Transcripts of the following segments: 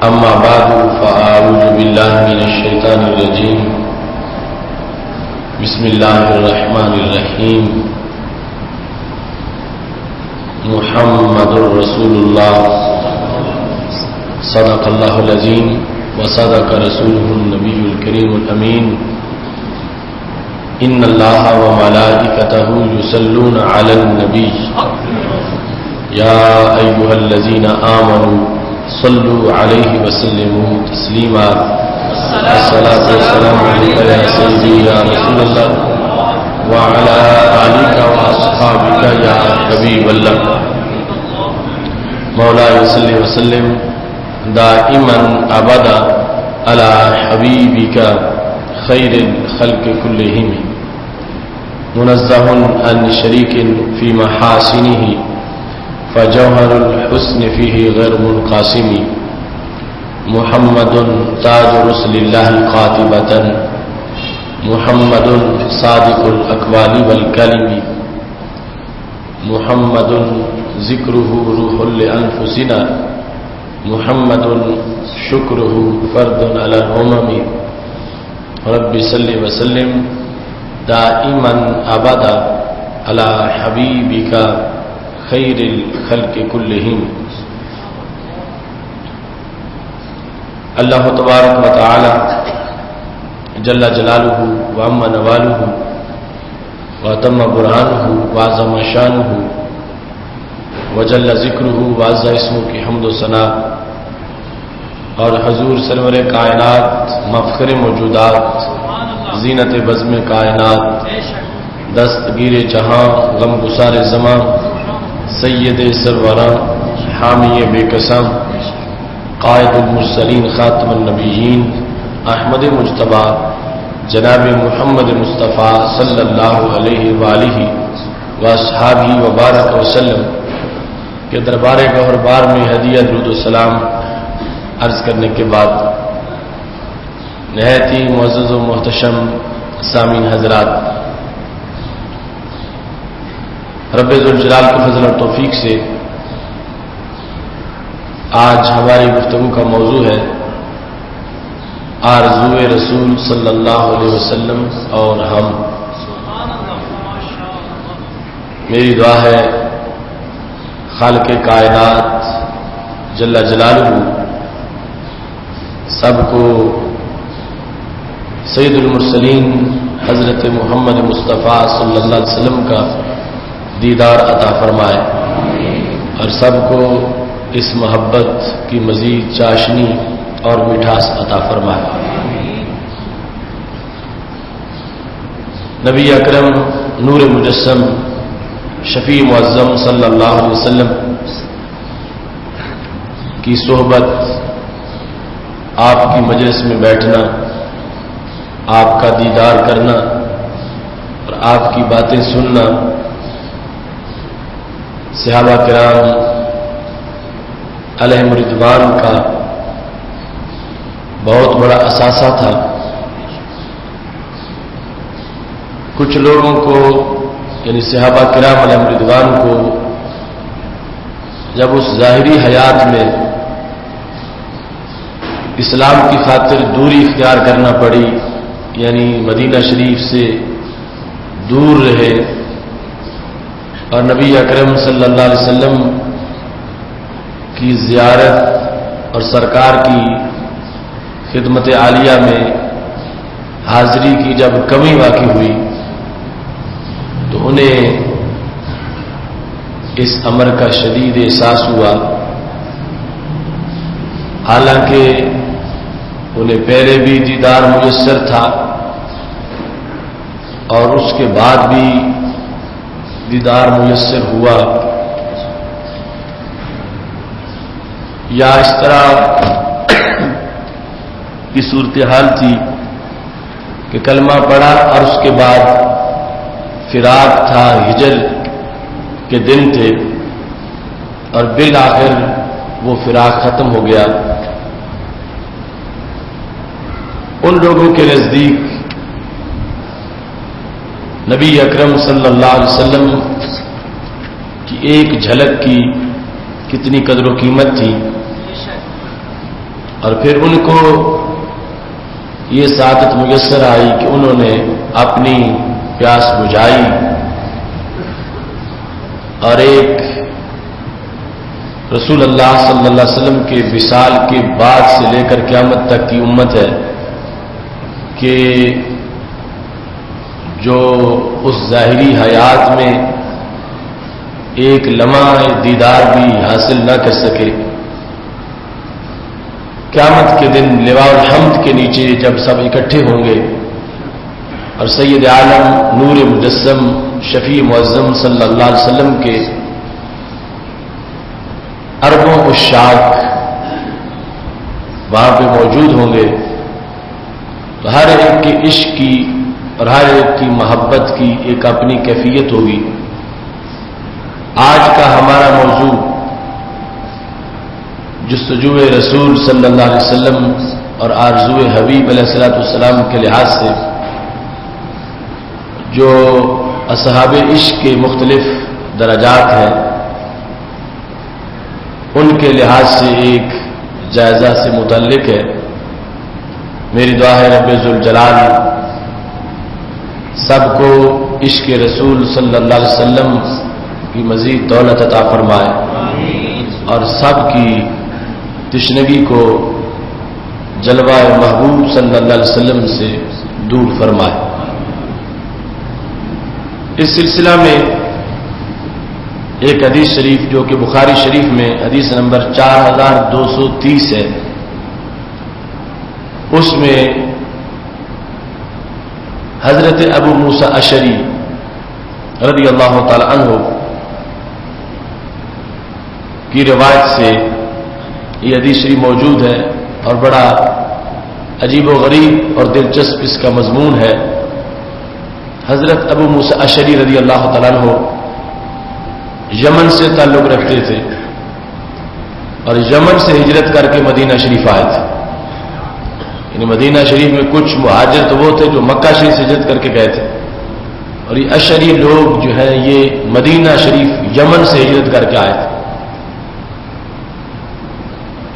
أما بعد فأعوذ بالله من الشيطان الرجيم بسم الله الرحمن الرحيم محمد رسول الله صدق الله العظيم وصدق رسوله النبي الكريم الأمين إن الله وملائكته يصلون على النبي يا أيها الذين آمنوا صلوا عليه وسلموا تسليما الصلاة والسلام عليك يا سيدي يا رسول الله وعلى آلك وأصحابك يا حبيب الله مولاي صل وسلم دائما أبدا على حبيبك خير الخلق كلهم منزه عن شريك في محاسنه فجوهر الحسن فيه غير منقاسم محمد تاج رسل الله قاطبة محمد صادق الأقوال والكلم محمد ذكره روح لأنفسنا محمد شكره فرد على الأمم رب صل وسلم دائما أبدا على حبيبك خیر الخلق کلہم. اللہ تبارک و تعالی جل جلالہ وعم نوالہ واتم برہانہ وعظم شانہ وجل ذکرہ وعز اسمہ کی حمد و ثنا اور حضور سرور کائنات مفخر موجودات زینت بزم کائنات دستگیر جہاں غم گسار زمان سید سروران حامی بے قسم قائد المرسلین خاتم النبیین احمد مجتبی جناب محمد مصطفیٰ صلی اللہ علیہ وآلہ واصحابہ وبارک وسلم کے دربار گوہر بار میں ہدیہ درود و سلام عرض کرنے کے بعد نہایت ہی معزز و محتشم سامعین حضرات، رب ذوالجلال کے فضل اور توفیق سے آج ہماری گفتگو کا موضوع ہے آرزوئے رسول صلی اللہ علیہ وسلم اور ہم. میری دعا ہے خالق کائنات جل جلالہ سب کو سید المرسلین حضرت محمد مصطفیٰ صلی اللہ علیہ وسلم کا دیدار عطا فرمائے اور سب کو اس محبت کی مزید چاشنی اور مٹھاس عطا فرمائے. نبی اکرم نور مجسم شفیع معظم صلی اللہ علیہ وسلم کی صحبت، آپ کی مجلس میں بیٹھنا، آپ کا دیدار کرنا اور آپ کی باتیں سننا صحابہ کرام علیہم رضوان کا بہت بڑا اثاثہ تھا. کچھ لوگوں کو یعنی صحابہ کرام علیہم رضوان کو جب اس ظاہری حیات میں اسلام کی خاطر دوری اختیار کرنا پڑی، یعنی مدینہ شریف سے دور رہے اور نبی اکرم صلی اللہ علیہ وسلم کی زیارت اور سرکار کی خدمت عالیہ میں حاضری کی جب کمی واقع ہوئی تو انہیں اس امر کا شدید احساس ہوا. حالانکہ انہیں پہلے بھی دیدار میسر تھا اور اس کے بعد بھی دیدار میسر ہوا، یا اس طرح کی صورتحال تھی کہ کلمہ پڑھا اور اس کے بعد فراق تھا، ہجر کے دن تھے اور بالآخر وہ فراق ختم ہو گیا. ان لوگوں کے نزدیک نبی اکرم صلی اللہ علیہ وسلم کی ایک جھلک کی کتنی قدر و قیمت تھی. اور پھر ان کو یہ سعادت میسر آئی کہ انہوں نے اپنی پیاس بجھائی اور ایک رسول اللہ صلی اللہ علیہ وسلم کے وصال کے بعد سے لے کر قیامت تک کی امت ہے کہ جو اس ظاہری حیات میں ایک لمحہ دیدار بھی حاصل نہ کر سکے، قیامت کے دن لواء الحمد کے نیچے جب سب اکٹھے ہوں گے اور سید عالم نور مجسم شفیع معظم صلی اللہ علیہ وسلم کے اربوں عشاق وہاں پہ موجود ہوں گے، تو ہر ایک کے عشق کی اور ہر ایک کی محبت کی ایک اپنی کیفیت ہوگی۔ آج کا ہمارا موضوع جستجو رسول صلی اللہ علیہ وسلم اور آرزو حبیب علیہ الصلوۃ والسلام کے لحاظ سے جو اصحاب عشق کے مختلف درجات ہیں ان کے لحاظ سے ایک جائزہ سے متعلق ہے۔ میری دعا ہے رب ذوالجلال سب کو عشق رسول صلی اللہ علیہ وسلم کی مزید دولت عطا فرمائے اور سب کی تشنگی کو جلوہ محبوب صلی اللہ علیہ وسلم سے دور فرمائے۔ اس سلسلہ میں ایک حدیث شریف جو کہ بخاری شریف میں حدیث نمبر 4230 ہے، اس میں حضرت ابو موسیٰ اشعری رضی اللہ تعالی عنہ کی روایت سے یہ حدیث شریف موجود ہے اور بڑا عجیب و غریب اور دلچسپ اس کا مضمون ہے۔ حضرت ابو موسیٰ اشعری رضی اللہ تعالیٰ عنہ یمن سے تعلق رکھتے تھے اور یمن سے ہجرت کر کے مدینہ شریف آئے تھے، یعنی مدینہ شریف میں کچھ مہاجر تو وہ تھے جو مکہ شریف سے ہجرت کر کے گئے تھے، اور یہ اشعری لوگ جو ہیں یہ مدینہ شریف یمن سے ہجرت کر کے آئے تھے۔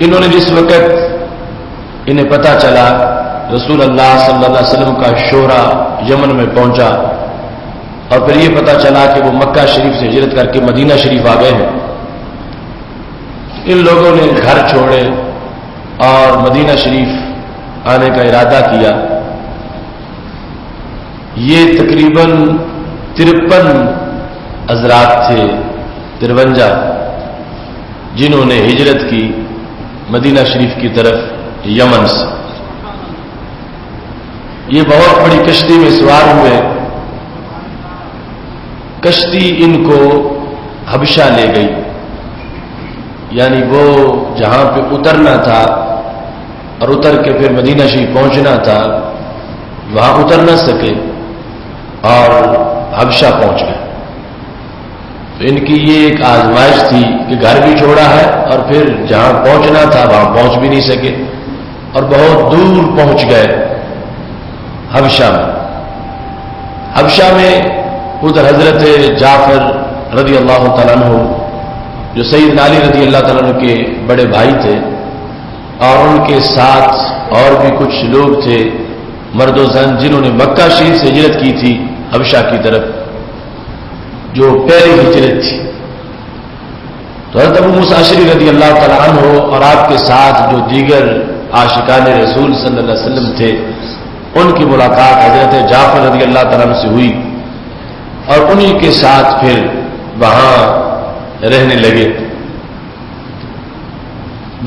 انہوں نے جس وقت انہیں پتہ چلا رسول اللہ صلی اللہ علیہ وسلم کا شورا یمن میں پہنچا اور پھر یہ پتہ چلا کہ وہ مکہ شریف سے ہجرت کر کے مدینہ شریف آ گئے ہیں، ان لوگوں نے گھر چھوڑے اور مدینہ شریف آنے کا ارادہ کیا۔ یہ تقریباً 53 حضرات تھے، 53 جنہوں نے ہجرت کی مدینہ شریف کی طرف یمن سے۔ یہ بہت بڑی کشتی میں سوار ہوئے، کشتی ان کو حبشہ لے گئی، یعنی وہ جہاں پہ اترنا تھا اور اتر کے پھر مدینہ شریف پہنچنا تھا وہاں اتر نہ سکے اور حبشہ پہنچ گئے۔ تو ان کی یہ ایک آزمائش تھی کہ گھر بھی چھوڑا ہے اور پھر جہاں پہنچنا تھا وہاں پہنچ بھی نہیں سکے اور بہت دور پہنچ گئے حبشہ میں۔ حبشہ میں ادھر حضرت جعفر رضی اللہ تعالیٰ عنہ جو سید علی رضی اللہ تعالیٰ عنہ کے بڑے بھائی تھے اور ان کے ساتھ اور بھی کچھ لوگ تھے مرد و زن جنہوں نے مکہ شریف سے ہجرت کی تھی حبشہ کی طرف، جو پہلی ہجرت تھی۔ تو حضرت ابو موسیٰ اشعری رضی اللہ تعالیٰ عنہ اور آپ کے ساتھ جو دیگر عاشقان رسول صلی اللہ علیہ وسلم تھے ان کی ملاقات حضرت جعفر رضی اللہ تعالیٰ عنہ سے ہوئی اور انہی کے ساتھ پھر وہاں رہنے لگے۔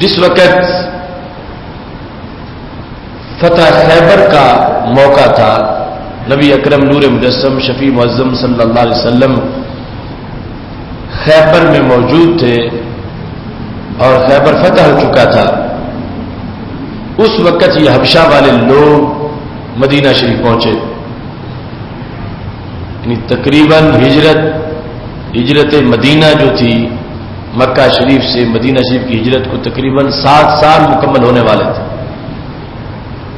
جس وقت فتح خیبر کا موقع تھا، نبی اکرم نور مجسم شفیع معظم صلی اللہ علیہ وسلم خیبر میں موجود تھے اور خیبر فتح ہو چکا تھا۔ اس وقت یہ حبشہ والے لوگ مدینہ شریف پہنچے، یعنی تقریباً ہجرت مدینہ جو تھی مکہ شریف سے مدینہ شریف کی ہجرت کو تقریباً 7 سال مکمل ہونے والے تھے۔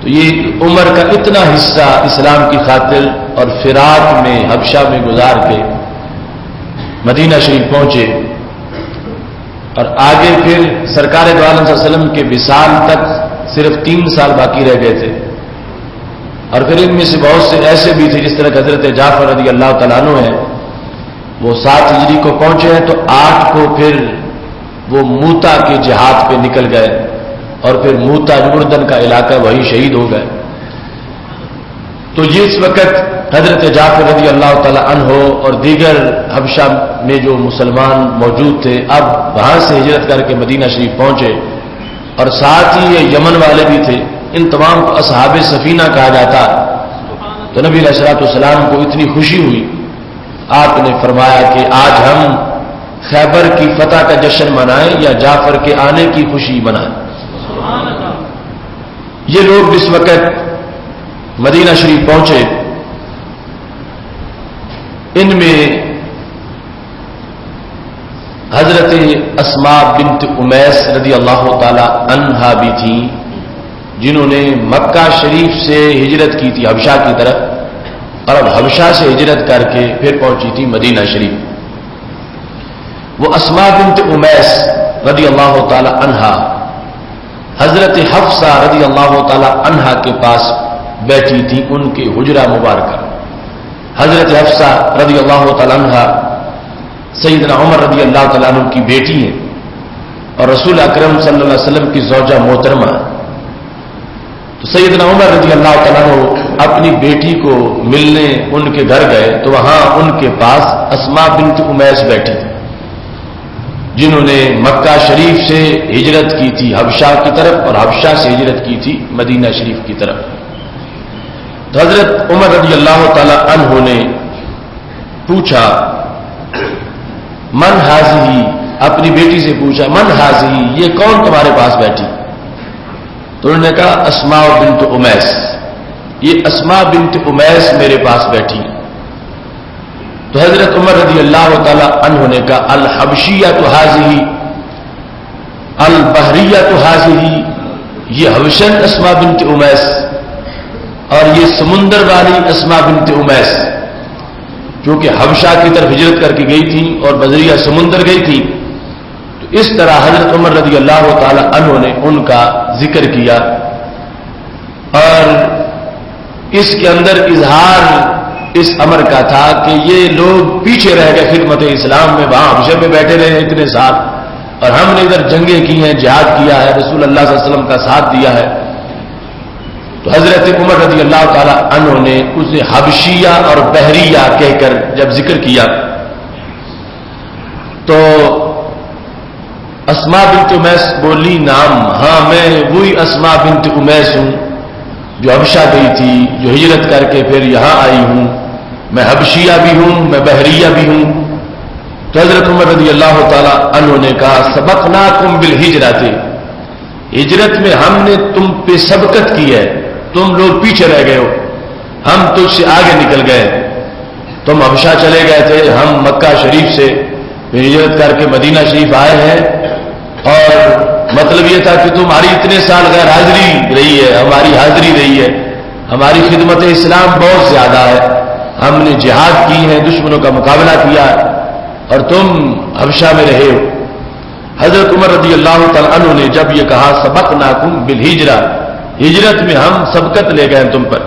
تو یہ عمر کا اتنا حصہ اسلام کی خاطر اور فراق میں حبشہ میں گزار کے مدینہ شریف پہنچے اور آگے پھر سرکار دو عالم صلی اللہ علیہ وسلم کے وصال تک صرف 3 سال باقی رہ گئے تھے، اور پھر ان میں سے بہت سے ایسے بھی تھے جس طرح کہ حضرت جعفر رضی اللہ تعالیٰ عنہ ہیں، وہ 7 ہجری کو پہنچے ہیں تو 8 کو پھر وہ موتا کے جہاد پہ نکل گئے، اور پھر موتا جردن کا علاقہ وہی شہید ہو گئے۔ تو جس وقت حضرت جعفر رضی اللہ تعالی عنہ اور دیگر حبشہ میں جو مسلمان موجود تھے، اب وہاں سے ہجرت کر کے مدینہ شریف پہنچے، اور ساتھ ہی یہ یمن والے بھی تھے، ان تمام کو اصحاب سفینہ کہا جاتا۔ تو نبی علیہ الصلوۃ والسلام کو اتنی خوشی ہوئی، آپ نے فرمایا کہ آج ہم خیبر کی فتح کا جشن منائیں یا جعفر کے آنے کی خوشی منائیں۔ یہ لوگ جس وقت مدینہ شریف پہنچے، ان میں حضرت اسماء بنت امیس رضی اللہ تعالی عنہا بھی تھیں، جنہوں نے مکہ شریف سے ہجرت کی تھی حبشہ کی طرف، اور اب حبشہ سے ہجرت کر کے پھر پہنچی تھی مدینہ شریف۔ وہ اسماء بنت امیس رضی اللہ تعالی عنہا حضرت حفصہ رضی اللہ تعالی عنہا کے پاس بیٹھی تھی، ان کے حجرہ مبارکہ۔ حضرت حفصہ رضی اللہ تعالی عنہا سیدنا عمر رضی اللہ تعالیٰ عنہ کی بیٹی ہیں، اور رسول اکرم صلی اللہ علیہ وسلم کی زوجہ محترمہ۔ تو سیدنا عمر رضی اللہ تعالیٰ عنہ اپنی بیٹی کو ملنے ان کے گھر گئے تو وہاں ان کے پاس اسماء بنت امیس بیٹھی تھی، جنہوں نے مکہ شریف سے ہجرت کی تھی حبشہ کی طرف، اور حبشہ سے ہجرت کی تھی مدینہ شریف کی طرف۔ تو حضرت عمر رضی اللہ تعالی عنہ نے پوچھا من حاضی، اپنی بیٹی سے پوچھا من حاضی، یہ کون تمہارے پاس بیٹھی؟ تو انہوں نے کہا اسماء بنت امیس، یہ اسماء بنت امیس میرے پاس بیٹھی۔ تو حضرت عمر رضی اللہ تعالی عنہ نے کہا الحبشیۃ حاضی البحریۃ حاضی، یہ حبشن اسماء بنت امیس اور یہ سمندر والی اسماء بنت امیس، جو کہ حبشہ کی طرف ہجرت کر کے گئی تھی اور بذریعہ سمندر گئی تھی۔ تو اس طرح حضرت عمر رضی اللہ تعالی عنہ نے ان کا ذکر کیا، اور اس کے اندر اظہار اس امر کا تھا کہ یہ لوگ پیچھے رہ گئے خدمت اسلام میں، وہاں حبشہ میں بیٹھے رہے اتنے سال، اور ہم نے ادھر جنگیں کی ہیں، جہاد کیا ہے، رسول اللہ صلی اللہ علیہ وسلم کا ساتھ دیا ہے۔ تو حضرت عمر رضی اللہ تعالی عنہ نے اسے حبشیہ اور بحریہ کہہ کر جب ذکر کیا تو اسماء بنت امیس بولی نام، ہاں میں وہی اسماء بنت امیس ہوں جو حبشہ گئی تھی، جو ہجرت کر کے پھر یہاں آئی ہوں، میں حبشیہ بھی ہوں، میں بحریہ بھی ہوں۔ تو حضرت عمر رضی اللہ تعالی عنہ نے کہا سبقناکم بالہجرۃ، ہجرت میں ہم نے تم پہ سبقت کی ہے، تم لوگ پیچھے رہ گئے ہو، ہم تجھ سے آگے نکل گئے، تم حبشہ چلے گئے تھے، ہم مکہ شریف سے پھر ہجرت کر کے مدینہ شریف آئے ہیں، اور مطلب یہ تھا کہ تمہاری اتنے سال غیر حاضری رہی ہے، ہماری حاضری رہی ہے، ہماری خدمت اسلام بہت زیادہ ہے، ہم نے جہاد کی ہے، دشمنوں کا مقابلہ کیا، اور تم حبشہ میں رہے ہو۔ حضرت عمر رضی اللہ تعالی عنہ نے جب یہ کہا سبقناکم بالہجرہ، ہجرت میں ہم سبقت لے گئے تم پر،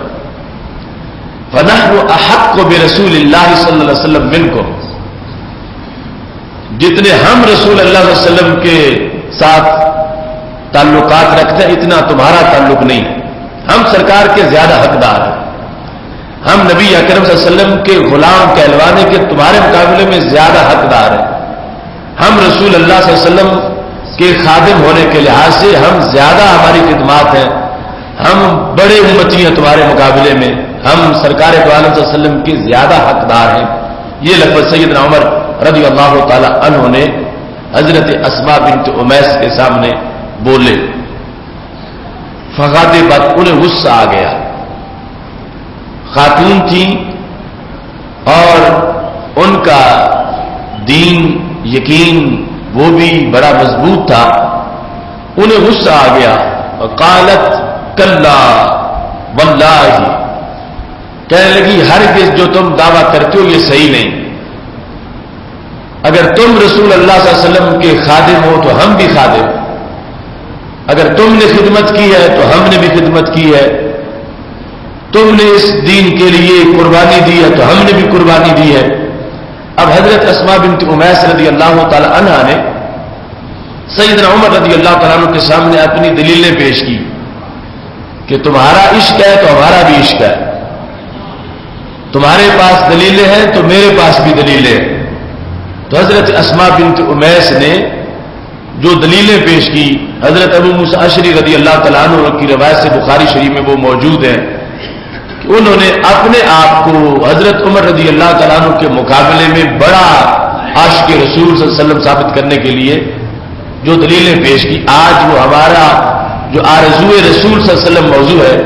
فنحن احق برسول اللہ صلی اللہ علیہ وسلم منکم، جتنے ہم رسول اللہ صلی اللہ علیہ وسلم کے ساتھ تعلقات رکھتے ہیں اتنا تمہارا تعلق نہیں، ہم سرکار کے زیادہ حقدار ہیں، ہم نبی اکرم صلی اللہ علیہ وسلم کے غلام کہلوانے کے تمہارے مقابلے میں زیادہ حقدار ہیں، ہم رسول اللہ صلی اللہ علیہ وسلم کے خادم ہونے کے لحاظ سے ہم زیادہ، ہماری خدمات ہیں، ہم بڑے امتی ہیں تمہارے مقابلے میں، ہم سرکار دو عالم صلی اللہ علیہ وسلم کے زیادہ حقدار ہیں۔ یہ لفظ سیدنا عمر رضی اللہ تعالی عنہ نے حضرت اسماء بنت امیس کے سامنے بولے، فغاضبت، انہیں غصہ آ گیا، خاتون تھی اور ان کا دین یقین وہ بھی بڑا مضبوط تھا، انہیں غصہ آ گیا، وقالت کلا واللہ، کہنے لگی ہرگز جو تم دعویٰ کرتے ہو یہ صحیح نہیں، اگر تم رسول اللہ صلی اللہ علیہ وسلم کے خادم ہو تو ہم بھی خادم، اگر تم نے خدمت کی ہے تو ہم نے بھی خدمت کی ہے، تم نے اس دین کے لیے قربانی دی ہے تو ہم نے بھی قربانی دی ہے۔ اب حضرت اسماء بنت امیس رضی اللہ تعالی عنہا نے سیدنا عمر رضی اللہ تعالیٰ عنہ کے سامنے اپنی دلیلیں پیش کی کہ تمہارا عشق ہے تو ہمارا بھی عشق ہے، تمہارے پاس دلیلیں ہیں تو میرے پاس بھی دلیلیں ہیں۔ تو حضرت اسماء بنت امیس نے جو دلیلیں پیش کی، حضرت ابو موسیٰ اشعری رضی اللہ تعالیٰ عنہ کی روایت سے بخاری شریف میں وہ موجود ہے کہ انہوں نے اپنے آپ کو حضرت عمر رضی اللہ تعالیٰ عنہ کے مقابلے میں بڑا عاشق رسول صلی اللہ علیہ وسلم ثابت کرنے کے لیے جو دلیلیں پیش کی، آج وہ ہمارا جو آرزوئے رسول صلی اللہ علیہ وسلم موضوع ہے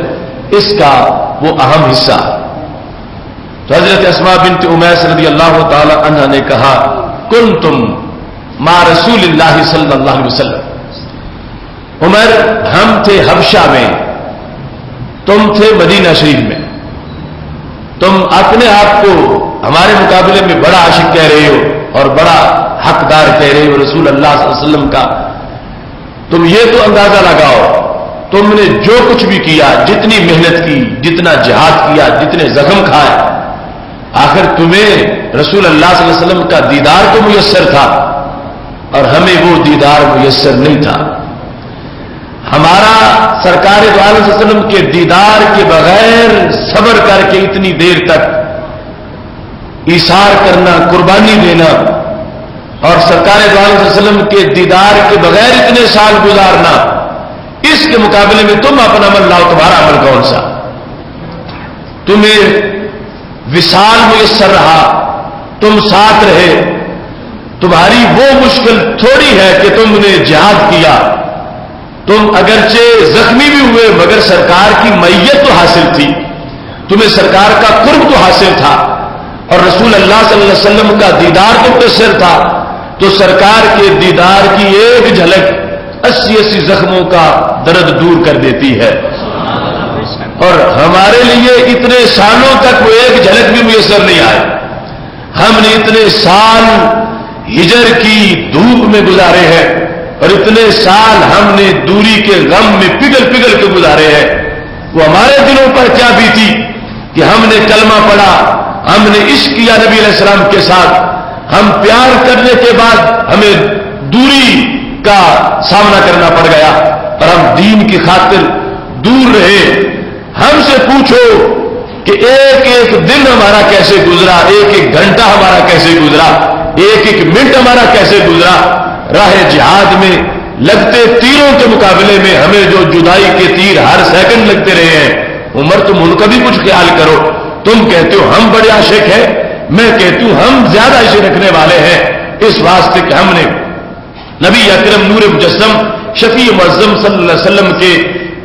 اس کا وہ اہم حصہ۔ تو حضرت اسماء بنت امیس رضی اللہ تعالی عنہ نے کہا کنتم مع رسول اللہ صلی اللہ علیہ وسلم، عمر ہم تھے حبشہ میں، تم تھے مدینہ شریف میں، تم اپنے آپ کو ہمارے مقابلے میں بڑا عاشق کہہ رہے ہو اور بڑا حقدار کہہ رہے ہو رسول اللہ صلی اللہ علیہ وسلم کا، تم یہ تو اندازہ لگاؤ تم نے جو کچھ بھی کیا، جتنی محنت کی، جتنا جہاد کیا، جتنے زخم کھائے، آخر تمہیں رسول اللہ صلی اللہ علیہ وسلم کا دیدار تو میسر تھا اور ہمیں وہ دیدار میسر نہیں تھا۔ ہمارا سرکار دو عالم صلی اللہ علیہ وسلم کے دیدار کے بغیر صبر کر کے اتنی دیر تک ایثار کرنا، قربانی دینا، اور سرکار دو عالم صلی اللہ علیہ وسلم کے دیدار کے بغیر اتنے سال گزارنا، اس کے مقابلے میں تم اپنا عمل لاؤ، تمہارا عمل کون سا؟ تمہیں وصال میسر رہا، تم ساتھ رہے، تمہاری وہ مشکل تھوڑی ہے کہ تم نے جہاد کیا، تم اگرچہ زخمی بھی ہوئے مگر سرکار کی معیت تو حاصل تھی، تمہیں سرکار کا قرب تو حاصل تھا اور رسول اللہ صلی اللہ علیہ وسلم کا دیدار تو میسر تھا۔ تو سرکار کے دیدار کی ایک جھلک 80 زخموں کا درد دور کر دیتی ہے، اور ہمارے لیے اتنے سالوں تک وہ ایک جھلک بھی میسر نہیں آئے۔ ہم نے اتنے سال ہجر کی دھوپ میں گزارے ہیں اور اتنے سال ہم نے دوری کے غم میں پگھل پگھل کے گزارے ہیں، وہ ہمارے دلوں پر کیا بیتی کہ ہم نے کلمہ پڑھا، ہم نے عشق کیا نبی علیہ السلام کے ساتھ، ہم پیار کرنے کے بعد ہمیں دوری کا سامنا کرنا پڑ گیا اور ہم دین کی خاطر دور رہے۔ ہم سے پوچھو کہ ایک ایک دن ہمارا کیسے گزرا، ایک ایک گھنٹہ ہمارا کیسے گزرا، ایک ایک منٹ ہمارا کیسے گزرا، راہ جہاد میں لگتے تیروں کے مقابلے میں ہمیں جو جدائی کے تیر ہر سیکنڈ لگتے رہے ہیں۔ عمر تم ان کا بھی کچھ خیال کرو، تم کہتے ہو ہم بڑے عاشق ہیں، میں کہتی ہوں ہم زیادہ عشق رکھنے والے ہیں، اس واسطے کہ ہم نے نبی اکرم نور مجسم شفیع معظم صلی اللہ علیہ وسلم کے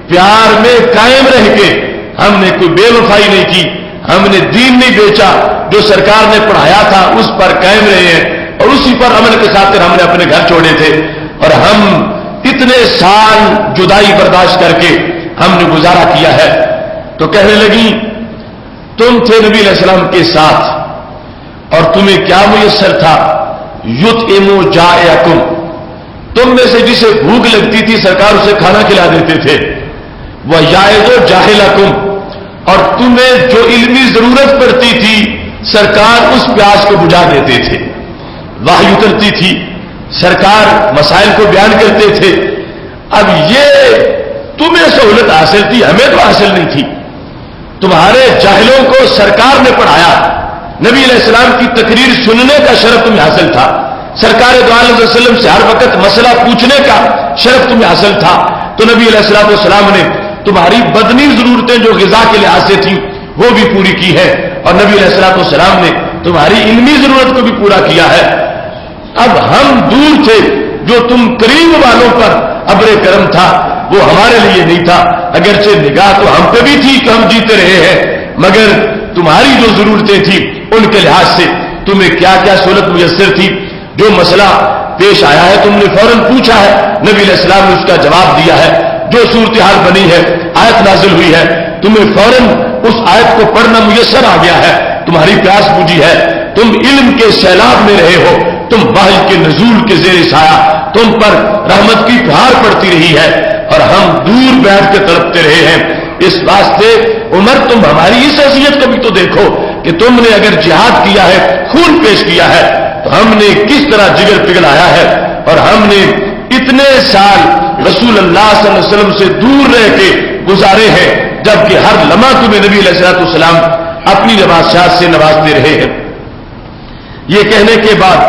پیار میں قائم رہ کے ہم نے کوئی بے وفائی نہیں کی، ہم نے دین نہیں بیچا، جو سرکار نے پڑھایا تھا اس پر قائم رہے ہیں اور اسی پر عمل کے خاطر ہم نے اپنے گھر چھوڑے تھے، اور ہم اتنے سال جدائی برداشت کر کے ہم نے گزارا کیا ہے۔ تو کہنے لگی تم تھے نبی علیہ السلام کے ساتھ اور تمہیں کیا میسر تھا؟ یطعمو جائعکم، تم میں سے جسے بھوک لگتی تھی سرکار اسے کھانا کھلا دیتے تھے، وَیَعِظُ جَاہِلَکُم، اور تمہیں جو علمی ضرورت پڑتی تھی سرکار اس پیاس کو بجھا دیتے تھے، وحی اترتی تھی سرکار مسائل کو بیان کرتے تھے۔ اب یہ تمہیں سہولت حاصل تھی، ہمیں تو حاصل نہیں تھی۔ تمہارے جاہلوں کو سرکار نے پڑھایا، نبی علیہ السلام کی تقریر سننے کا شرف تمہیں حاصل تھا، سرکار دو عالم صلی اللہ علیہ وسلم سے ہر وقت مسئلہ پوچھنے کا شرف تمہیں حاصل تھا۔ تو نبی علیہ السلام نے تمہاری بدنی ضرورتیں جو غذا کے لحاظ سے تھیں وہ بھی پوری کی ہے، اور نبی علیہ السلام نے تمہاری علمی ضرورت کو بھی پورا کیا ہے۔ اب ہم دور تھے، جو تم قریب والوں پر ابر کرم تھا وہ ہمارے لیے نہیں تھا، اگرچہ نگاہ تو ہم پہ بھی تھی کہ ہم جیتے رہے ہیں، مگر تمہاری جو ضرورتیں تھیں ان کے لحاظ سے تمہیں کیا کیا سہولت میسر تھی، جو مسئلہ پیش آیا ہے تم نے فوراً پوچھا ہے، نبی علیہ السلام نے اس کا جواب دیا ہے، جو صورتحال بنی ہے آیت نازل ہوئی ہے تمہیں فوراً اس آیت کو پڑھنا میسر آ گیا ہے، تمہاری پیاس بجھی ہے، تم علم کے سیلاب میں رہے ہو، تم وحی کے نزول کے زیر سایہ تم پر رحمت کی پہاڑ پڑتی رہی ہے، اور دور بیٹھ کے تڑپتے رہے ہیں. اس واسطے عمر تم ہماری اس حیثیت کو بھی تو دیکھو کہ تم نے اگر جہاد کیا ہے، خون پیش کیا ہے، تو ہم نے کس طرح جگر پگھلایا ہے، اور ہم نے اتنے سال رسول اللہ صلی اللہ علیہ وسلم سے دور رہ کے گزارے ہیں، جبکہ ہر لمحہ تمہیں نبی علیہ الصلوۃ والسلام اپنی نوازشات سے نوازتے رہے ہیں. یہ کہنے کے بعد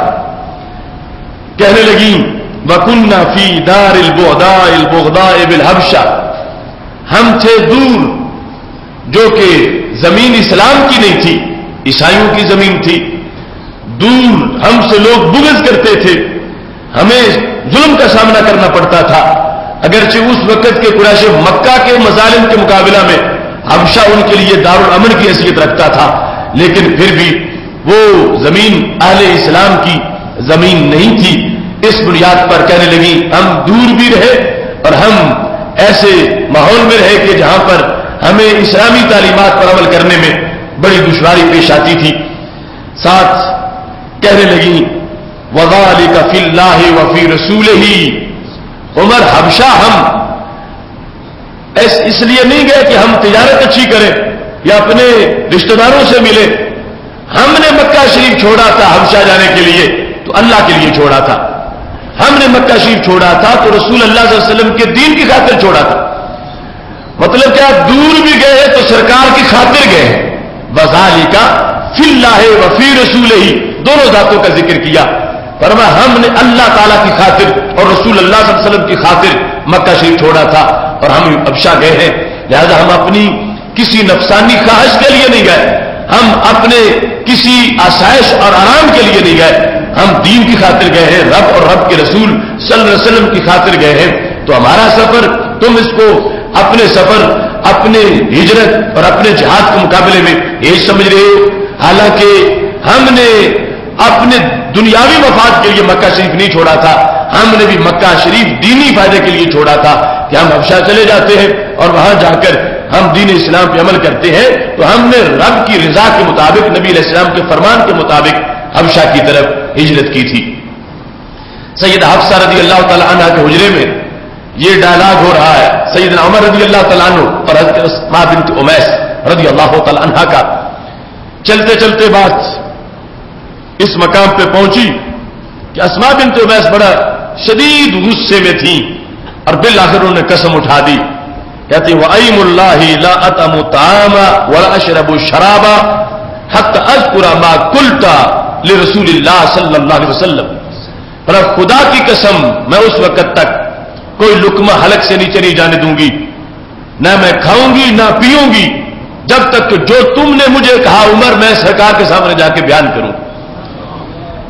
کہنے لگی وَكُنَّا فِي دَارِ الْبُغْضَاءِ الْبُغْضَاءِ بِالْحَبْشَةِ، ہم تھے دور، جو کہ زمین اسلام کی نہیں تھی، عیسائیوں کی زمین تھی. دور ہم سے لوگ بغض کرتے تھے، ہمیں ظلم کا سامنا کرنا پڑتا تھا. اگرچہ اس وقت کے قریش مکہ کے مظالم کے مقابلہ میں حبشہ ان کے لیے دارالامن کی حیثیت رکھتا تھا، لیکن پھر بھی وہ زمین اہل اسلام کی زمین نہیں تھی. اس بنیاد پر کہنے لگی ہم دور بھی رہے اور ہم ایسے ماحول میں رہے کہ جہاں پر ہمیں اسلامی تعلیمات پر عمل کرنے میں بڑی دشواری پیش آتی تھی. ساتھ کہنے لگی وَذَلِكَ فِي اللَّهِ وَفِي رَسُولِهِ، عمر حبشہ ہم اس لیے نہیں گئے کہ ہم تجارت اچھی کریں یا اپنے رشتہ داروں سے ملے. ہم نے مکہ شریف چھوڑا تھا حبشہ جانے کے لیے تو اللہ کے لیے چھوڑا تھا. ہم نے مکہ شریف چھوڑا تھا تو رسول اللہ صلی اللہ علیہ وسلم کے دین کی خاطر چھوڑا تھا. مطلب کیا دور بھی گئے تو سرکار کی خاطر گئے ہیں. وَذَلِكَ فِي اللَّهِ وَفِي رَسُولِهِ، دونوں ذاتوں کا ذکر کیا. فرمایا ہم نے اللہ تعالیٰ کی خاطر اور رسول اللہ صلی اللہ علیہ وسلم کی خاطر مکہ شریف چھوڑا تھا اور ہم حبشہ گئے ہیں. لہذا ہم اپنی کسی نفسانی خواہش کے لیے نہیں گئے، ہم اپنے کسی آسائش اور آرام کے لیے نہیں گئے، ہم دین کی خاطر گئے ہیں، رب اور رب کے رسول صلی اللہ علیہ وسلم کی خاطر گئے ہیں. تو ہمارا سفر تم اس کو اپنے سفر، اپنے ہجرت اور اپنے جہاد کے مقابلے میں یہ سمجھ رہے ہو. حالانکہ ہم نے اپنے دنیاوی مفاد کے لیے مکہ شریف نہیں چھوڑا تھا، ہم نے بھی مکہ شریف دینی فائدے کے لیے چھوڑا تھا کہ ہم حبشہ چلے جاتے ہیں اور وہاں جا کر ہم دین اسلام پہ عمل کرتے ہیں. تو ہم نے رب کی رضا کے مطابق، نبی علیہ السلام کے فرمان کے مطابق حبشہ کی طرف ہجرت کی تھی. سیدہ حفصہ رضی اللہ تعالی عنہ کے حجرے میں یہ ڈائلاگ ہو رہا ہے سیدنا عمر رضی اللہ تعالیٰ عنہ اور حضرت اسماء بنت امیس رضی اللہ تعالی عنہ کا. چلتے چلتے بات اس مقام پہ پہنچی کہ اسماء بنت امیس بڑا شدید غصے میں تھی اور بالآخر انہوں نے قسم اٹھا دی. کہتی وَأَيْمُ اللَّهِ لَا أَطْعَمُ الطَّعَامَ وَلَا أَشْرَبُ الشَّرَابَ حَتَّى أَذْكُرَ مَا قُلْتَ لِرَسُولِ اللَّهِ صلی اللہ علیہ وسلم. پر خدا کی قسم میں اس وقت تک کوئی لقمہ حلق سے نیچے نہیں جانے دوں گی، نہ میں کھاؤں گی نہ پیوں گی جب تک کہ جو تم نے مجھے کہا عمر میں سرکار کے سامنے جا کے بیان کروں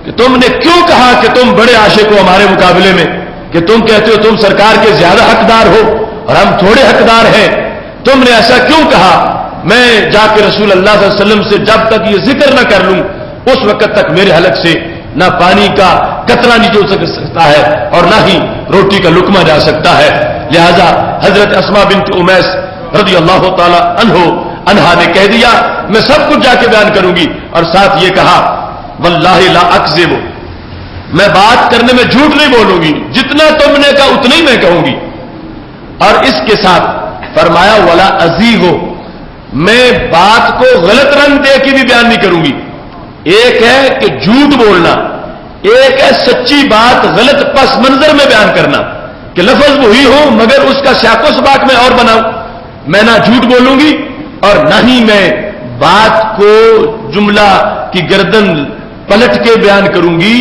کہ تم نے کیوں کہا کہ تم بڑے عاشق ہو ہمارے مقابلے میں، کہ تم کہتے ہو تم سرکار کے زیادہ حقدار ہو اور ہم تھوڑے حقدار ہیں. تم نے ایسا کیوں کہا؟ میں جا کے رسول اللہ صلی اللہ علیہ وسلم سے جب تک یہ ذکر نہ کر لوں اس وقت تک میرے حلق سے نہ پانی کا قطرہ نہیں جو سکتا ہے اور نہ ہی روٹی کا لقمہ جا سکتا ہے. لہذا حضرت اسماء بنت امیس رضی اللہ تعالی عنہا نے کہہ دیا میں سب کچھ جا کے بیان کروں گی، اور ساتھ یہ کہا واللہ لا اکذب، میں بات کرنے میں جھوٹ نہیں بولوں گی، جتنا تم نے کہا اتنا ہی میں کہوں گی. اور اس کے ساتھ فرمایا ولا ازیغ، میں بات کو غلط رنگ دے کے بھی بیان نہیں کروں گی. ایک ہے کہ جھوٹ بولنا، ایک ہے سچی بات غلط پس منظر میں بیان کرنا کہ لفظ وہی ہو مگر اس کا سیاق و سباق میں اور بناؤں. میں نہ جھوٹ بولوں گی اور نہ ہی میں بات کو جملہ کی گردن پلٹ کے بیان کروں گی،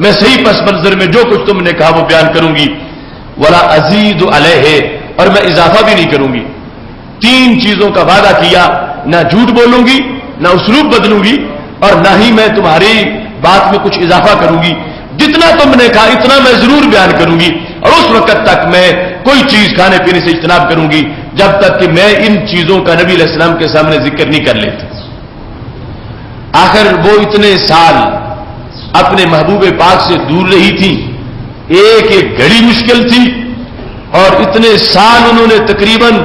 میں صحیح پس منظر میں جو کچھ تم نے کہا وہ بیان کروں گی. ولا ازید علیہ، اور میں اضافہ بھی نہیں کروں گی. 3 چیزوں کا وعدہ کیا، نہ جھوٹ بولوں گی، نہ اسلوب بدلوں گی اور نہ ہی میں تمہاری بات میں کچھ اضافہ کروں گی. جتنا تم نے کہا اتنا میں ضرور بیان کروں گی، اور اس وقت تک میں کوئی چیز کھانے پینے سے اجتناب کروں گی جب تک کہ میں ان چیزوں کا نبی علیہ السلام کے سامنے ذکر نہیں کر لیتا. آخر وہ اتنے سال اپنے محبوب پاک سے دور رہی تھی، ایک ایک گھڑی مشکل تھی، اور اتنے سال انہوں نے تقریباً